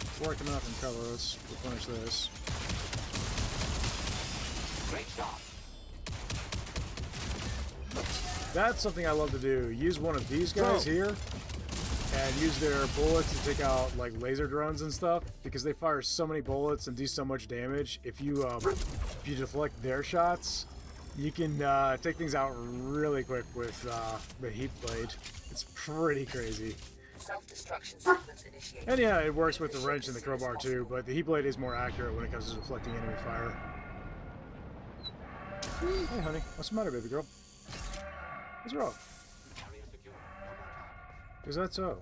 Before I come out from cover, let's replenish this. Great shot. That's something I love to do. Use one of these guys here and use their bullets to take out like laser drones and stuff because they fire so many bullets and do so much damage. If you deflect their shots, you can take things out really quick with the heat blade. It's pretty crazy. Self-destruction sequence initiated. And yeah, it works with the wrench and the crowbar too, but the heat blade is more accurate when it comes to deflecting enemy fire. Hey honey, what's the matter, baby girl? What's wrong? Is that so?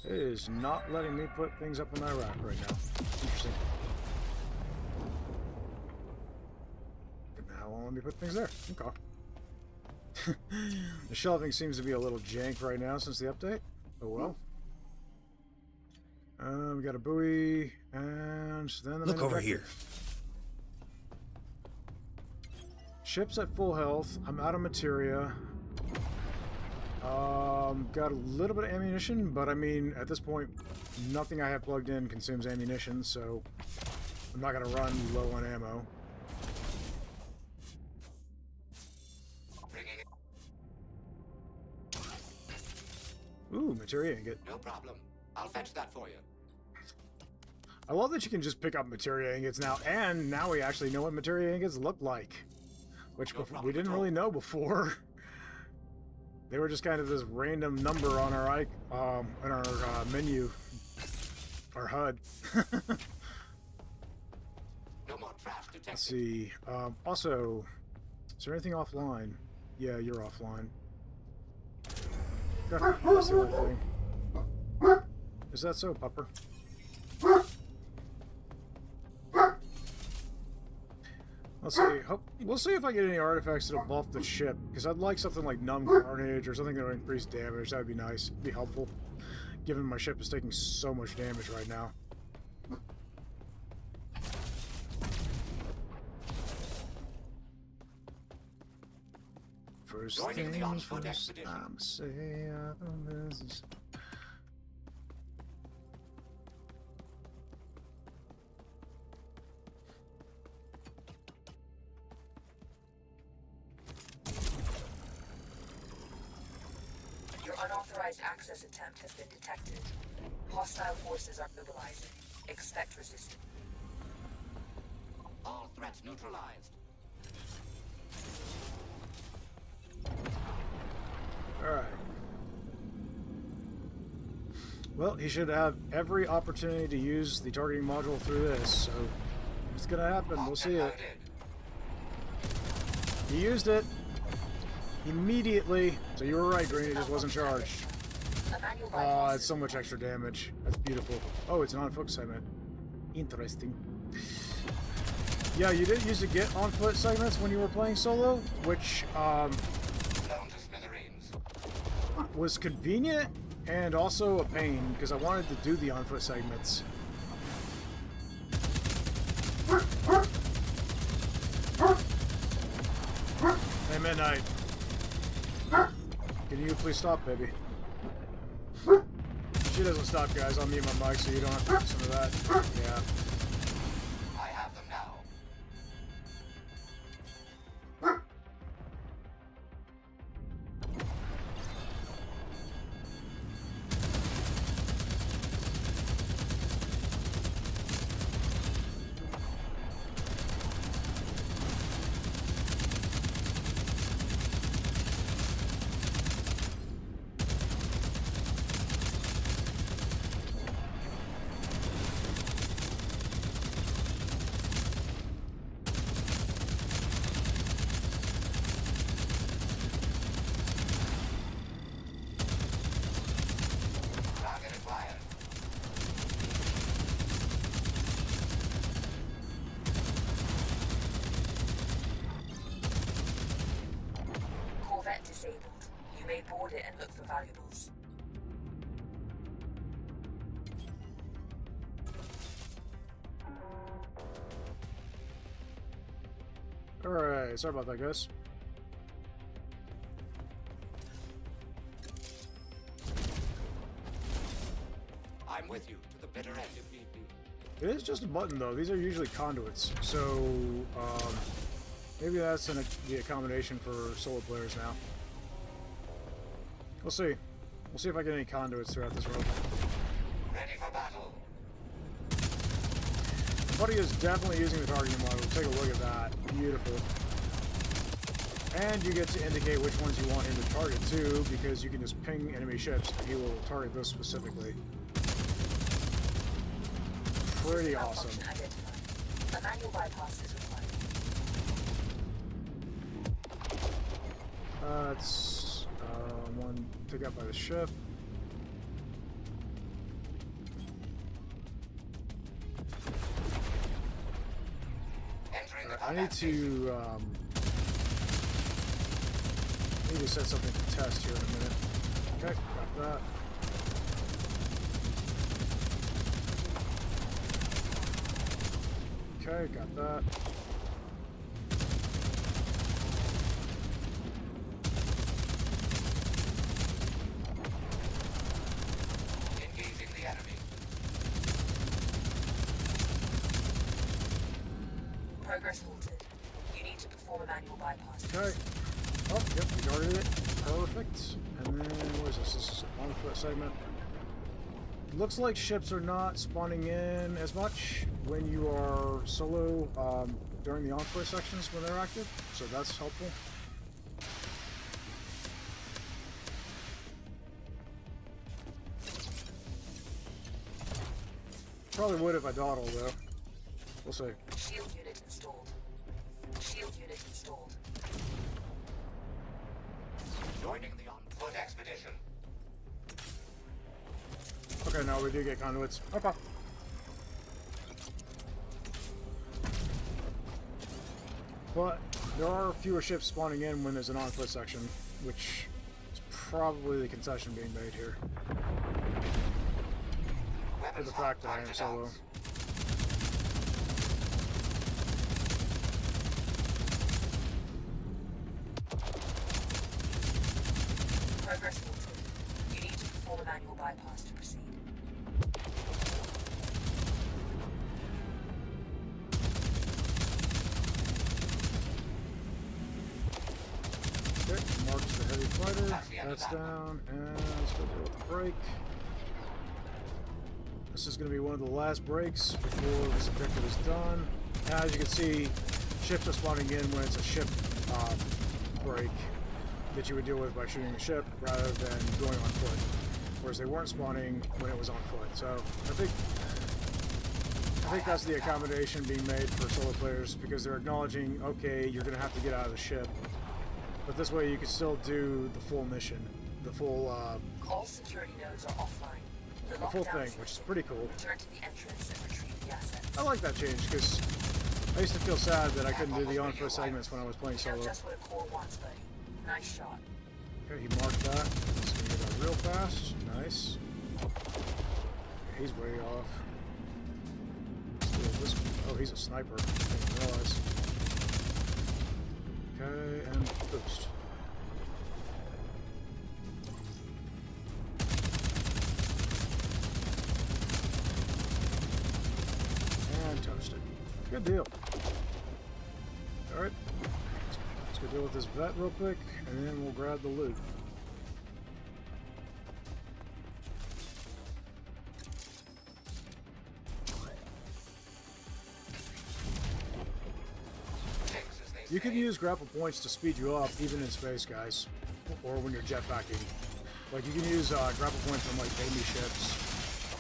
It is not letting me put things up in my rack right now. Interesting. Now won't let me put things there. Okay. The shelving seems to be a little jank right now since the update. Oh well. We got a buoy, and then the Look over objective. here. Ship's at full health. I'm out of materia. Got a little bit of ammunition, but I mean, at this point, nothing I have plugged in consumes ammunition, so I'm not gonna run low on ammo. Ooh, materia ingot. No problem. I'll fetch that for you. I love that you can just pick up materia ingots now, and now we actually know what materia ingots look like, which we didn't really know before. They were just kind of this random number on our menu, our HUD. No more trash detected. Let's see. Also, is there anything offline? Yeah, you're offline. Okay, that's the whole thing. Is that so, Pupper? Let's see. We'll see if I get any artifacts that'll buff the ship, because I'd like something like Numb Carnage or something that'll increase damage. That would be nice. It'd be helpful, given my ship is taking so much damage right now. First Joining the things on-foot first, expedition. I'm say I'm this. Your unauthorized access attempt has been detected. Hostile forces are mobilizing. Expect resistance. All threats neutralized. Alright. Well, he should have every opportunity to use the targeting module through this, so it's gonna happen. We'll see it. He used it immediately, so you were right, Green, it just wasn't charged. Oh, it's so much extra damage. That's beautiful. Oh, it's an on-foot segment. Interesting. Yeah, you did use to get on-foot segments when you were playing solo, which, was convenient and also a pain, because I wanted to do the on-foot segments. Hey, Midnight. Can you please stop, baby? She doesn't stop, guys. I'll mute my mic so you don't have to listen to that. Yeah. I have them now. Corvette disabled. You may board it and look for valuables. Alright, sorry about that, guys. I'm with you to the bitter end if need be. It is just a button, though. These are usually conduits, so maybe that's the accommodation for solo players now. We'll see. We'll see if I get any conduits throughout this road. Ready for battle. Buddy is definitely using the targeting model. Take a look at that. Beautiful. And you get to indicate which ones you want him to target too, because you can just ping enemy ships and he will target those specifically. Pretty awesome. Malfunction identified. A manual bypass is required. It's one took out by the ship. I need to set something to test here in a minute. Okay, got that. Okay, got that. Engaging the enemy. Progress halted. You need to perform a manual bypass. Okay. Oh, yep, we guarded it. Perfect. And then, what is this? This is a on-foot segment. Looks like ships are not spawning in as much when you are solo during the on-foot sections when they're active, so that's helpful. Probably would if I dawdle, though. We'll see. Shield unit installed. Shield unit installed. Joining the on-foot expedition. Okay, no, we do get conduits. Okay. But there are fewer ships spawning in when there's an on-foot section, which is probably the concession being made here. For the fact that I am solo. Progress halted. You need to perform a manual bypass to proceed. Okay, marks the heavy fighter. That's down, and let's go deal with the brake. This is going to be one of the last breaks before this objective is done. As you can see, ships are spawning in when it's a ship break that you would deal with by shooting the ship rather than going on foot. Whereas they weren't spawning when it was on foot. So I think that's the accommodation being made for solo players because they're acknowledging, okay, you're going to have to get out of the ship. But this way you can still do the full mission. The full All security nodes are offline. the full thing, which is pretty cool. Return to the entrance and retrieve the assets. I like that change because I used to feel sad that I couldn't do the on-foot segments when I was playing You know solo. just what a core wants, buddy. Nice shot. Okay, he marked that. He's gonna get out real fast. Nice. He's way off. Let's do this. Oh, he's a sniper. I didn't realize. Okay, and boost. And toasted. Good deal. Alright. Let's go deal with this vet real quick, and then we'll grab the loot. You can use grapple points to speed you up, even in space, guys, or when you're jetpacking. Like, you can use grapple points from, like, baby ships.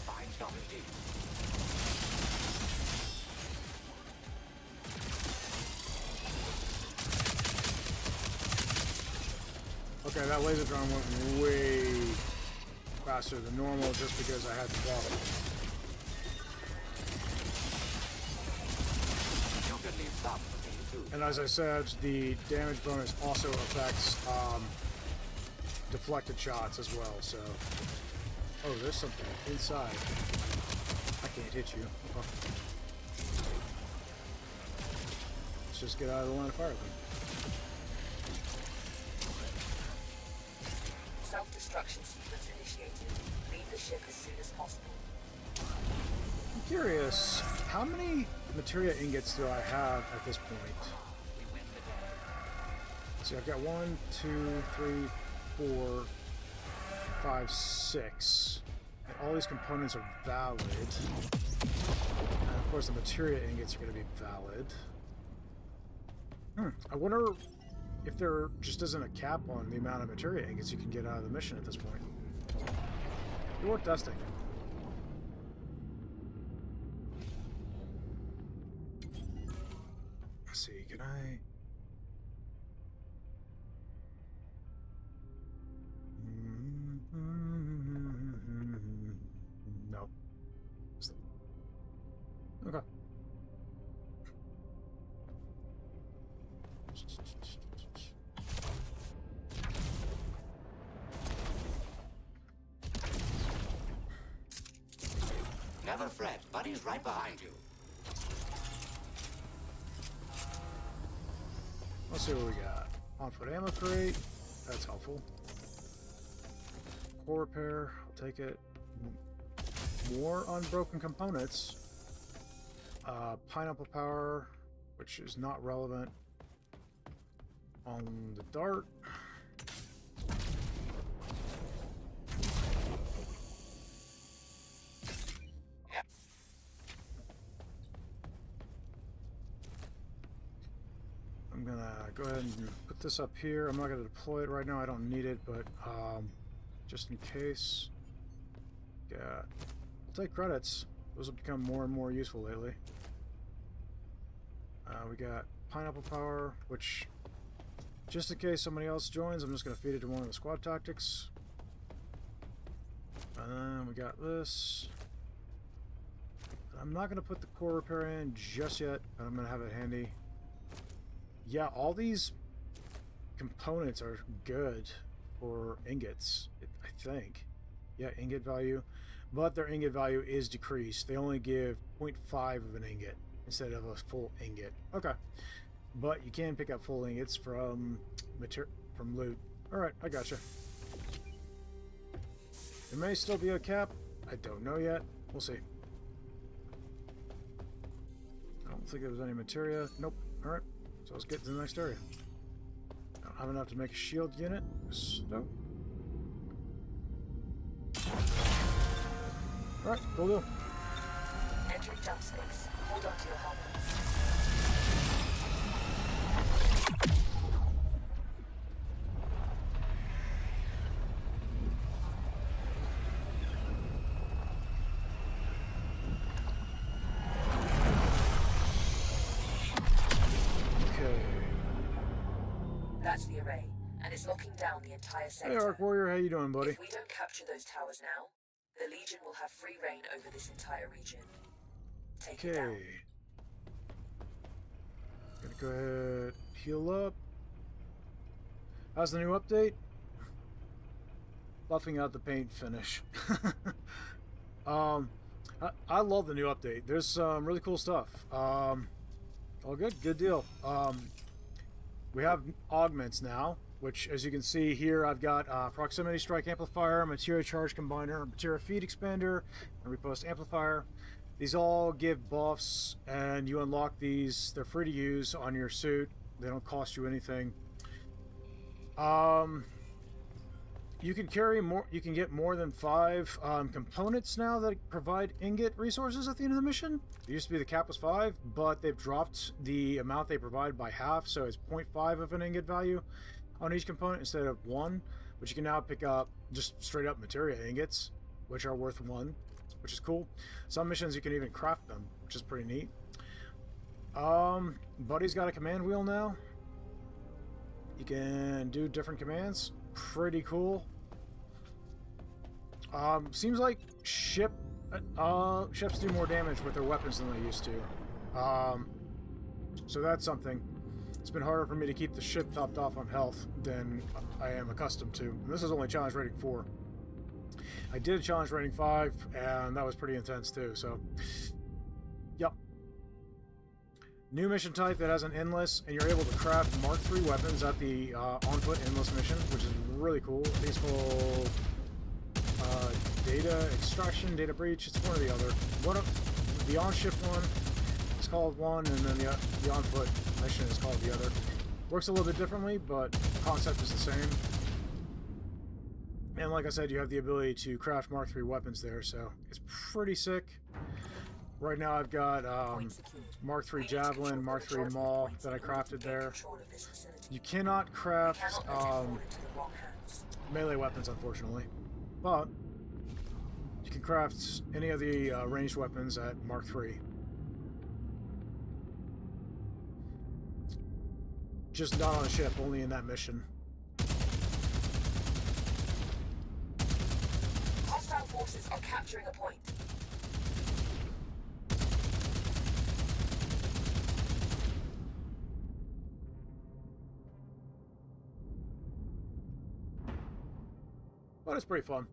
Fine stuff indeed. Okay, that laser drone went way faster than normal just because I had the ball. You can leave some for me too. And as I said, the damage bonus also affects deflected shots as well, so... Oh, there's something inside. I can't hit you. Oh. Let's just get out of the line of fire then. Self-destruction sequence initiated. Leave the ship as soon as possible. I'm curious, how many materia ingots do I have at this point? See, I've got 1, 2, 3, 4, 5, 6. And all these components are valid. And of course the materia ingots are going to be valid. I wonder if there just isn't a cap on the amount of materia ingots you can get out of the mission at this point. Be worth testing. Let's see, can I... No. Okay. Never fret, Buddy's right behind you. Let's see what we got. On-foot ammo crate. That's helpful. Core repair. I'll take it. More unbroken components. Pineapple power, which is not relevant on the dart. I'm gonna go ahead and put this up here. I'm not gonna deploy it right now. I don't need it, but just in case. Yeah, I'll take credits. Those have become more and more useful lately. We got pineapple power, which, just in case somebody else joins, I'm just gonna feed it to one of the squad tactics. we got this. I'm not going to put the core repair in just yet, but I'm going to have it handy. Yeah, all these components are good for ingots, I think. Yeah, ingot value. But their ingot value is decreased. They only give 0.5 of an ingot instead of a full ingot. Okay. But you can pick up full ingots from loot. Alright, I gotcha. There may still be a cap. I don't know yet. We'll see. I don't think there was any materia. Nope. Alright. So let's get to the next area. I don't have enough to make a shield unit. So. Alright, cool deal. Entering jump space. Hold on to your helmets. That's the array, and it's locking down the entire sector. Hey, Arc Warrior, how you doing, buddy? If we don't capture those towers now, the Legion will have free reign over this entire region. Take it down. Gonna go ahead, heal up. How's the new update? Buffing out the paint finish. I love the new update. There's some really cool stuff. All good deal. We have augments now, which, as you can see here, I've got proximity strike amplifier, materia charge combiner, materia feed expander, and repost amplifier. These all give buffs, and you unlock these. They're free to use on your suit. They don't cost you anything. You can carry more. You can get more than 5 components now that provide ingot resources at the end of the mission. It used to be the cap was 5, but they've dropped the amount they provide by half, so it's 0.5 of an ingot value on each component instead of 1. But you can now pick up just straight up materia ingots, which are worth 1, which is cool. Some missions you can even craft them, which is pretty neat. Buddy's got a command wheel now. You can do different commands. Pretty cool. Seems like ships do more damage with their weapons than they used to. So that's something. It's been harder for me to keep the ship topped off on health than I am accustomed to. And this is only challenge rating 4. I did a challenge rating 5, and that was pretty intense too, so... Yep. New mission type that has an endless, and you're able to craft Mark III weapons at the on-foot endless mission, which is really cool. I think it's called data extraction, data breach. It's one or the other. The on-ship one is called one, and then the on-foot mission is called the other. Works a little bit differently, but the concept is the same. And like I said, you have the ability to craft Mark III weapons there, so it's pretty sick. Right now I've got Mark III Javelin, Mark III Maul that I crafted there. You cannot craft melee weapons, unfortunately, but you can craft any of the ranged weapons at Mark III. Just not on a ship, only in that mission. Hostile forces are capturing a point. But it's pretty fun.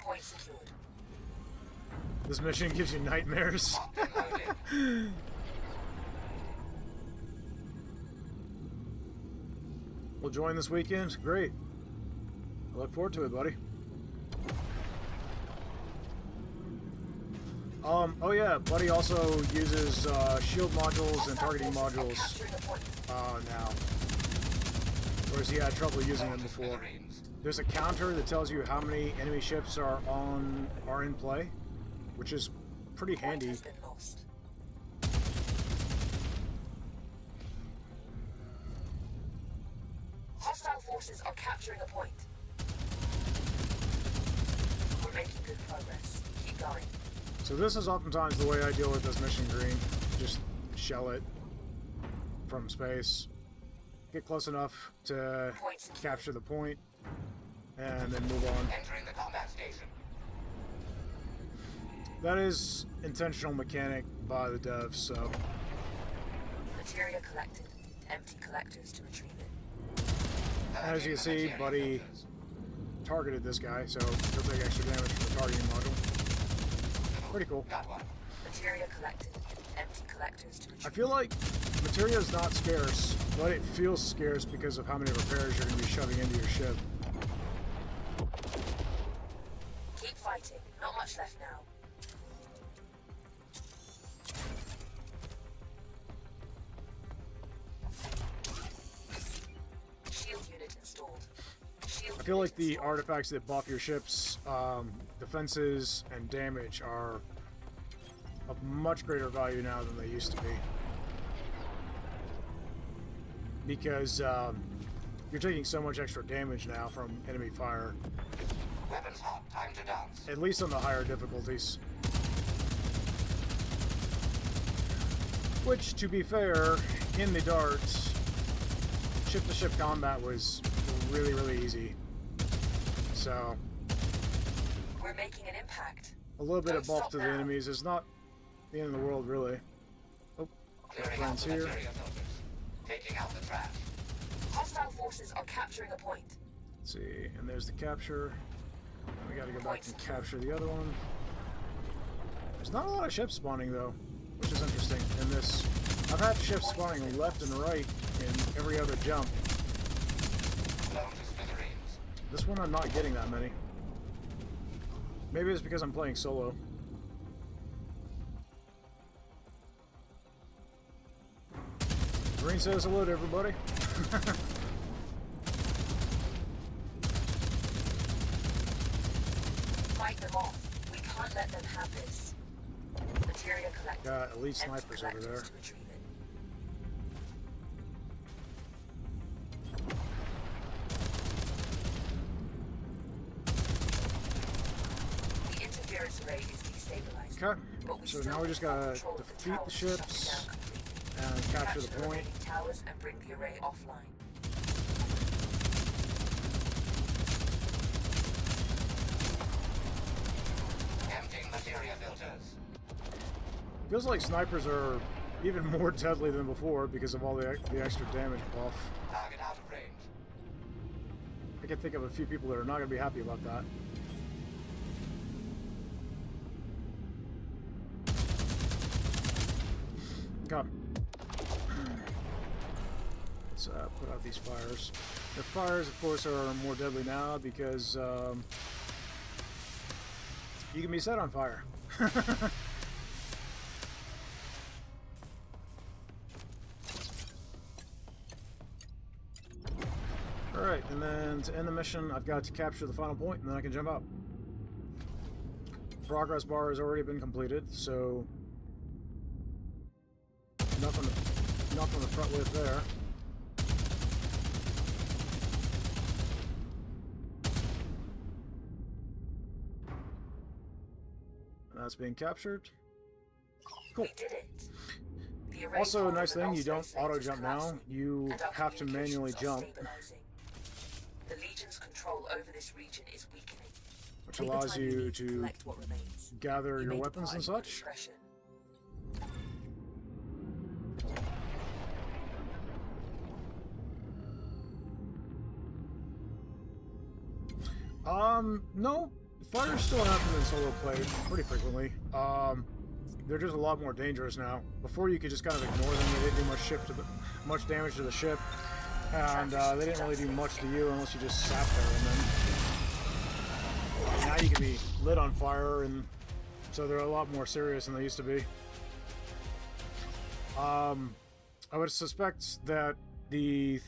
Point secured. This mission gives you nightmares. We'll join this weekend. Great. I look forward to it, buddy. Oh yeah, Buddy also uses shield modules and targeting modules now. Whereas he had trouble using them before. There's a counter that tells you how many enemy ships are in play, which is pretty handy. Hostile forces are capturing a point. We're making good progress. Keep going. So this is oftentimes the way I deal with this mission, Green. Just shell it from space. Get close enough to capture the point, and then move on. Entering the combat station. That is intentional mechanic by the devs, so... Materia collected. Empty collectors to retrieve it. As you can see, Buddy targeted this guy, so he'll take extra damage from the targeting module. Pretty cool. Materia collected. Empty collectors to retrieve. I feel like materia is not scarce, but it feels scarce because of how many repairs you're going to be shoving into your ship. Keep fighting. Not much left now. Shield unit installed. Shield I feel unit like the installed. artifacts that buff your ship's defenses and damage are of much greater value now than they used to be. Because you're taking so much extra damage now from enemy fire. Weapons hot. Time to dance. At least on the higher difficulties. Which, to be fair, in the Dart, ship-to-ship combat was really, really easy. So, We're making an impact. a little bit of Don't buff stop to the now. enemies is not the end of the world, really. Oh, Clearing out friends the here. materia filters. Taking out the trash. Hostile forces are capturing a point. Let's see, and there's the capture. And we gotta go back and capture the other one. There's not a lot of ships spawning, though, which is interesting. In this, I've had ships spawning left and right in every other jump. Blown to smithereens. This one I'm not getting that many. Maybe it's because I'm playing solo. Green says hello to everybody. Fight them off. We can't let them have this. Materia collected. Got elite Empty snipers over collectors there. to retrieve it. The interference array is destabilized. Okay, But we so still now we just have gotta control of the defeat the towers, shutting ships down completely. and capture the point. remaining towers and bring the array offline. Emptying materia filters. Feels like snipers are even more deadly than before because of all the extra damage buff. Target out of range. I can think of a few people that are not going to be happy about that. Okay. Let's put out these fires. The fires, of course, are more deadly now because you can be set on fire. Alright, and then to end the mission, I've got to capture the final point, and then I can jump out. Progress bar has already been completed, so nothing to fret with there. And that's being captured. Cool. We did it. The array Also, a core nice of the thing, you don't null space auto is jump now. collapsing, You and our have to manually communications are jump, stabilizing. The Legion's control over this region is weakening. which Take the allows time you need to collect what remains. gather You your made the weapons and party with such. discretion. No. Fires still happen in solo play pretty frequently. They're just a lot more dangerous now. Before you could just kind of ignore them. They didn't do much damage to the ship, and they didn't really do much to you unless you just sat there. And then now you can be lit on fire, and so they're a lot more serious than they used to be. I would suspect that the...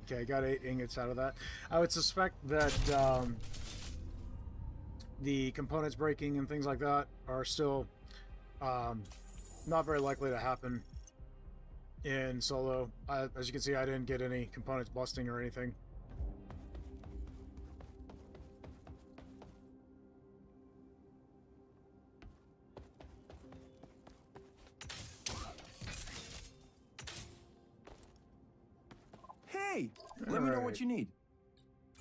Okay, I got 8 ingots out of that. I would suspect that the components breaking and things like that are still not very likely to happen in solo. As you can see, I didn't get any components busting or anything. Hey, let me know what Alright. you need.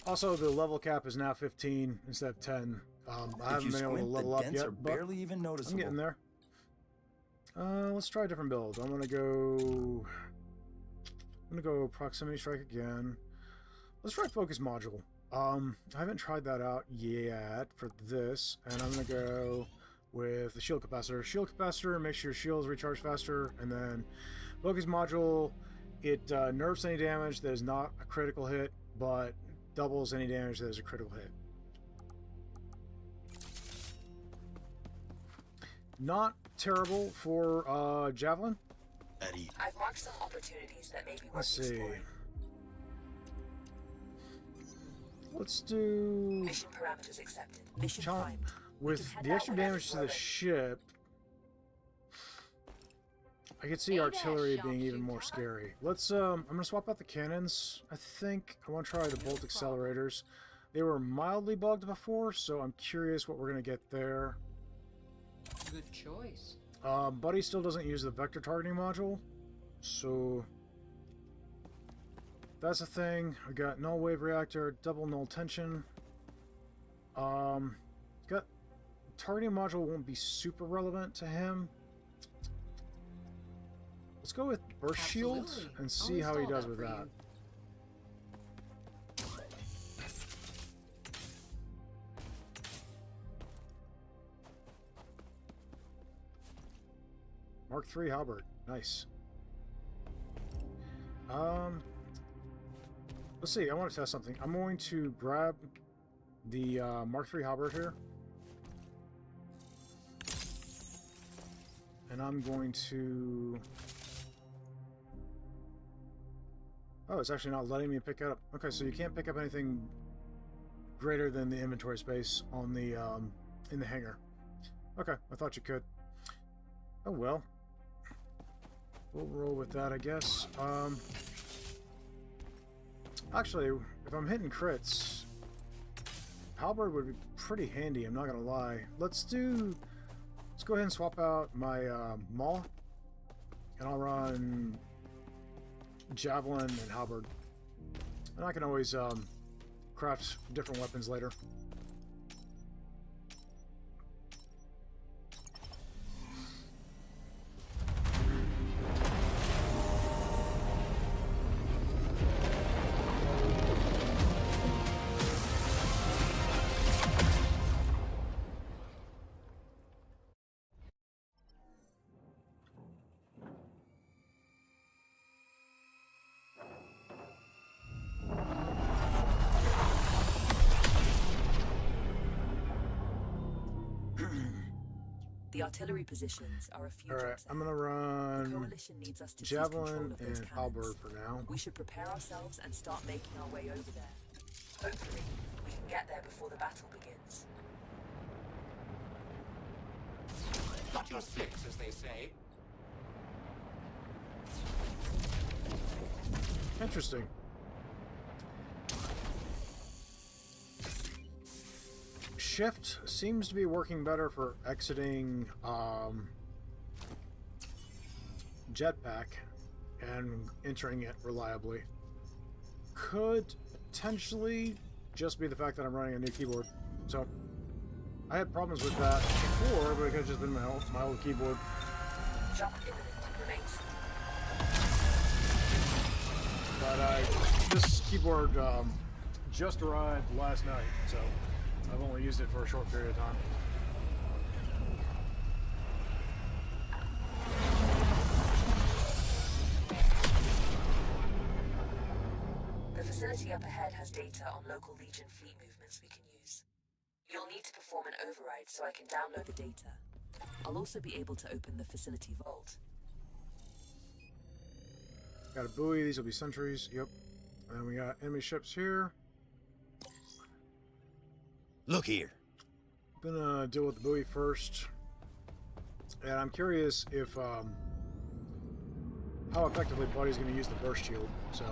Also, the level cap is now 15 instead of 10. I haven't been able to level up yet, but barely even noticeable. I'm getting there. Let's try a different build. I'm gonna go proximity strike again. Let's try focus module. I haven't tried that out yet for this, and I'm gonna go with the shield capacitor. Shield capacitor makes your shields recharge faster, and then focus module, it nerfs any damage that is not a critical hit, but doubles any damage that is a critical hit. Not terrible for Javelin. Eddie. I've marked some opportunities that may be worth Let's see. exploring. Let's do Mission parameters accepted. Mission Chomp. primed. With the extra damage to the ship. I could see artillery being even more scary. Let's I'm gonna swap out the cannons. I think I want to try the bolt accelerators. They were mildly bugged before, so I'm curious what we're gonna get there. Good choice. Buddy still doesn't use the vector targeting module, so that's a thing. We got null wave reactor, double null tension. Got targeting module won't be super relevant to him. Let's go with burst shield Absolutely. and see how he does with that. Mark III halberd, nice. Let's see. I want to test something. I'm going to grab the Mark III halberd here, and I'm going to. Oh, it's actually not letting me pick it up. Okay, so you can't pick up anything greater than the inventory space on the in the hangar. Okay, I thought you could. Oh well. We'll roll with that, I guess. Actually, if I'm hitting crits, halberd would be pretty handy, I'm not gonna lie. Let's go ahead and swap out my maul, and I'll run javelin and halberd. And I can always craft different weapons later. The artillery positions are a few Alright, jobs I'm gonna ahead. The run coalition needs us to seize control javelin of those and cannons. halberd for now. We should prepare ourselves and start making our way over there. Hopefully, we can get there before the battle begins. Got your six, as they say. Interesting. Shift seems to be working better for exiting jetpack and entering it reliably. Could potentially just be the fact that I'm running a new keyboard. So I had problems with that before, but it could have just been my old keyboard. Jump imminent. Remains. But this keyboard just arrived last night, so I've only used it for a short period of time. The facility up ahead has data on local Legion fleet movements we can use. You'll need to perform an override so I can download the data. I'll also be able to open the facility vault. Got a buoy, these will be sentries, yep. And we got enemy ships here. Look here. Gonna deal with the buoy first. And I'm curious if how effectively Buddy's gonna use the burst shield. So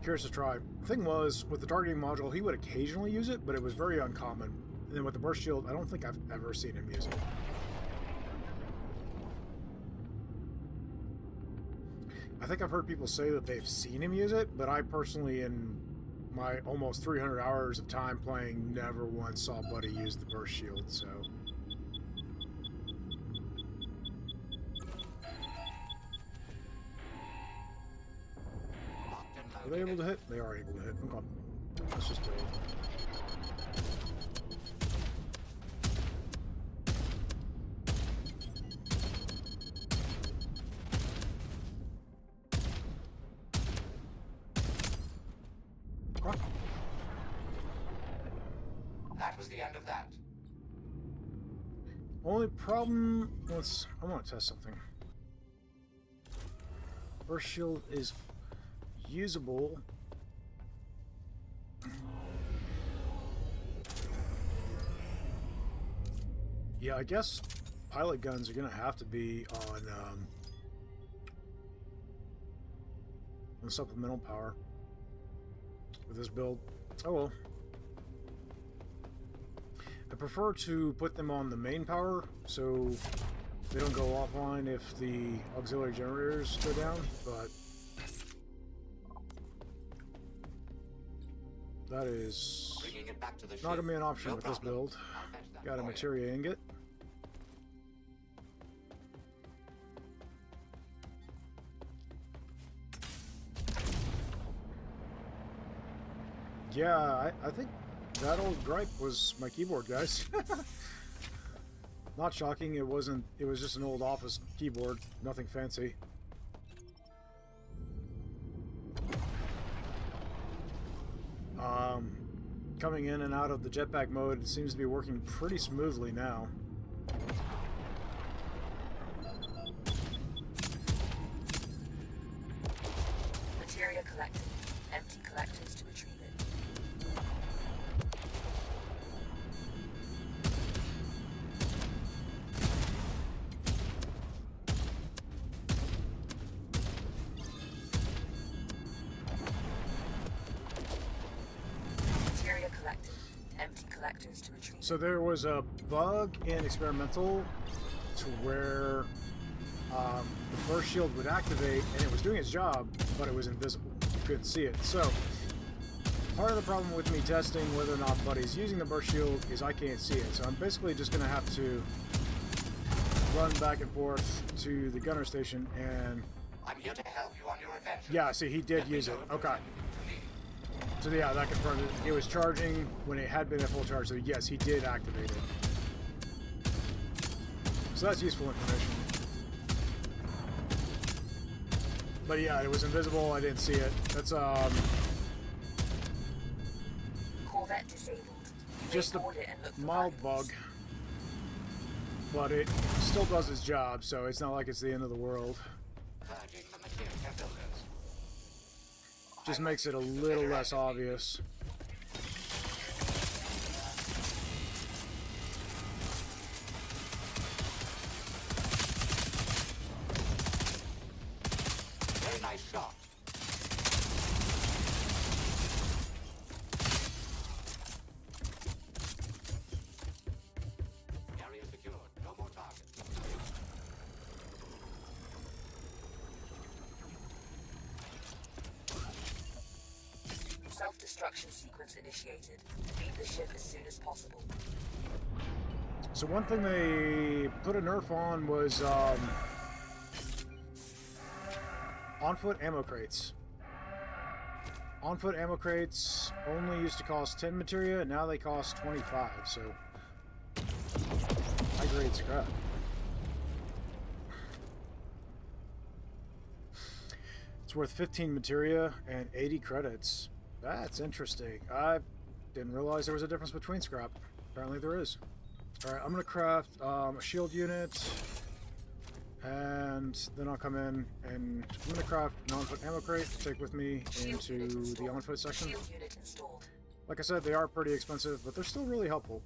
curious to try. The thing was, with the targeting module, he would occasionally use it, but it was very uncommon. And then with the burst shield, I don't think I've ever seen him use it. I think I've heard people say that they've seen him use it, but I personally, in my almost 300 hours of time playing, never once saw Buddy use the burst shield, so... Are they able to hit? They are able to hit. Okay. Let's just do it. Okay. That was the end of that. Only problem... I want to test something. Burst shield is usable. Yeah, I guess pilot guns are gonna have to be on supplemental power with this build. Oh well. I prefer to put them on the main power so they don't go offline if the auxiliary generators go down, but that is not going to be an option with this build. Got a materia ingot. Yeah, I think that old gripe was my keyboard, guys. Not shocking, it wasn't. It was just an old office keyboard, nothing fancy. Coming in and out of the jetpack mode, it seems to be working pretty smoothly now. Materia collected. Empty collectors to retrieve it. Materia collected. Empty collectors to retrieve. So there was a bug in experimental to where the burst shield would activate and it was doing its job, but it was invisible. You couldn't see it. So part of the problem with me testing whether or not Buddy's using the burst shield is I can't see it. So I'm basically just going to have to run back and forth to the gunner station and... I'm here to help you on your adventure. Yeah, see, he did use it. Okay. So yeah, that confirmed it. It was charging when it had been at full charge, so yes, he did activate it. So that's useful information. But yeah, it was invisible, I didn't see it. That's Corvette disabled. just a mild bug. But it still does its job, so it's not like it's the end of the world. Purging the materia filters. Just makes it a little less obvious. Very nice shot. Area secured. No more targets. Self-destruction sequence initiated. Leave the ship as soon as possible. So one thing they put a nerf on was on-foot ammo crates. On-foot ammo crates only used to cost 10 materia, now they cost 25, so high grade scrap. It's worth 15 materia and 80 credits. That's interesting. I didn't realize there was a difference between scrap. Apparently there is. Alright, I'm going to craft a shield unit, and then I'll come in and I'm going to craft an on-foot ammo crate to take with me into the on-foot section. Shield unit installed. Like I said, they are pretty expensive, but they're still really helpful.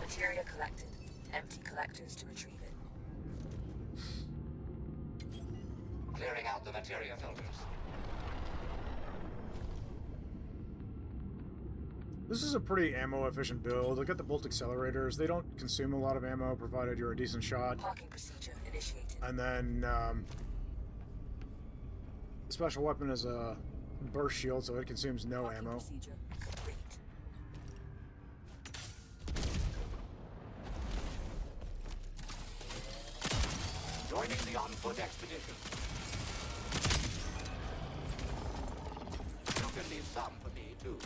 Materia collected. Empty collectors to retrieve it. Clearing out the materia filters. This is a pretty ammo-efficient build. Look at the bolt accelerators. They don't consume a lot of ammo, provided you're a decent shot. Parking procedure initiated. And then, the special weapon is a burst shield, so it consumes no Parking ammo. procedure complete. Joining the on-foot expedition. You can leave some for me, too.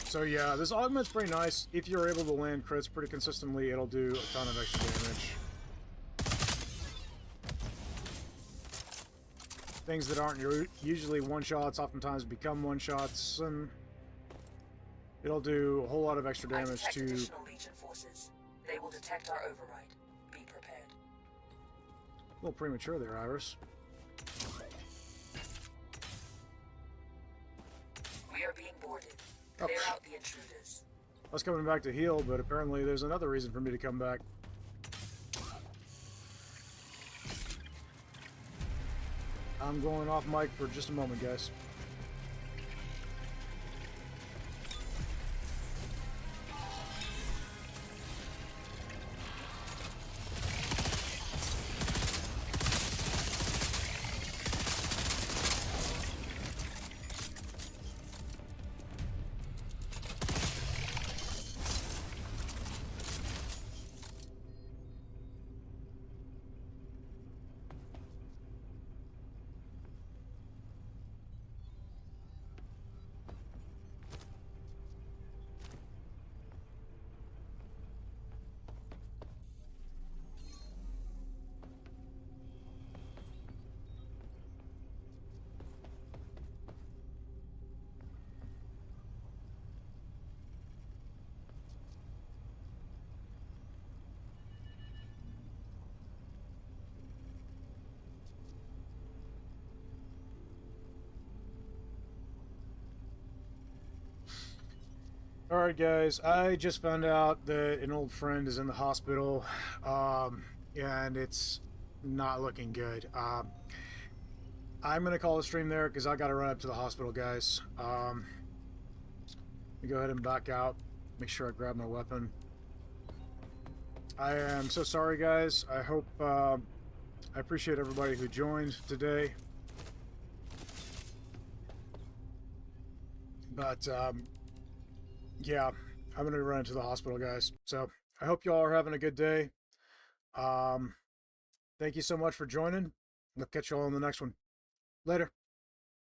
So yeah, this augment's pretty nice. If you're able to land crits pretty consistently, it'll do a ton of extra damage. Things that aren't usually one-shots oftentimes become one-shots, and it'll do a whole lot of extra I damage detect to... additional Legion forces. They will detect our override. Be prepared. A little premature there, Iris. We are being boarded. Oh, Clear out the intruders. I was coming back to heal, but apparently there's another reason for me to come back. I'm going off mic for just a moment, guys. Alright guys, I just found out that an old friend is in the hospital, and it's not looking good. I'm going to call a stream there because I got to run up to the hospital, guys. Let me go ahead and back out, make sure I grab my weapon. I am so sorry guys, I hope, I appreciate everybody who joined today. But, yeah, I'm going to run into the hospital, guys. So, I hope you all are having a good day. Thank you so much for joining. I'll catch you all in the next one. Later.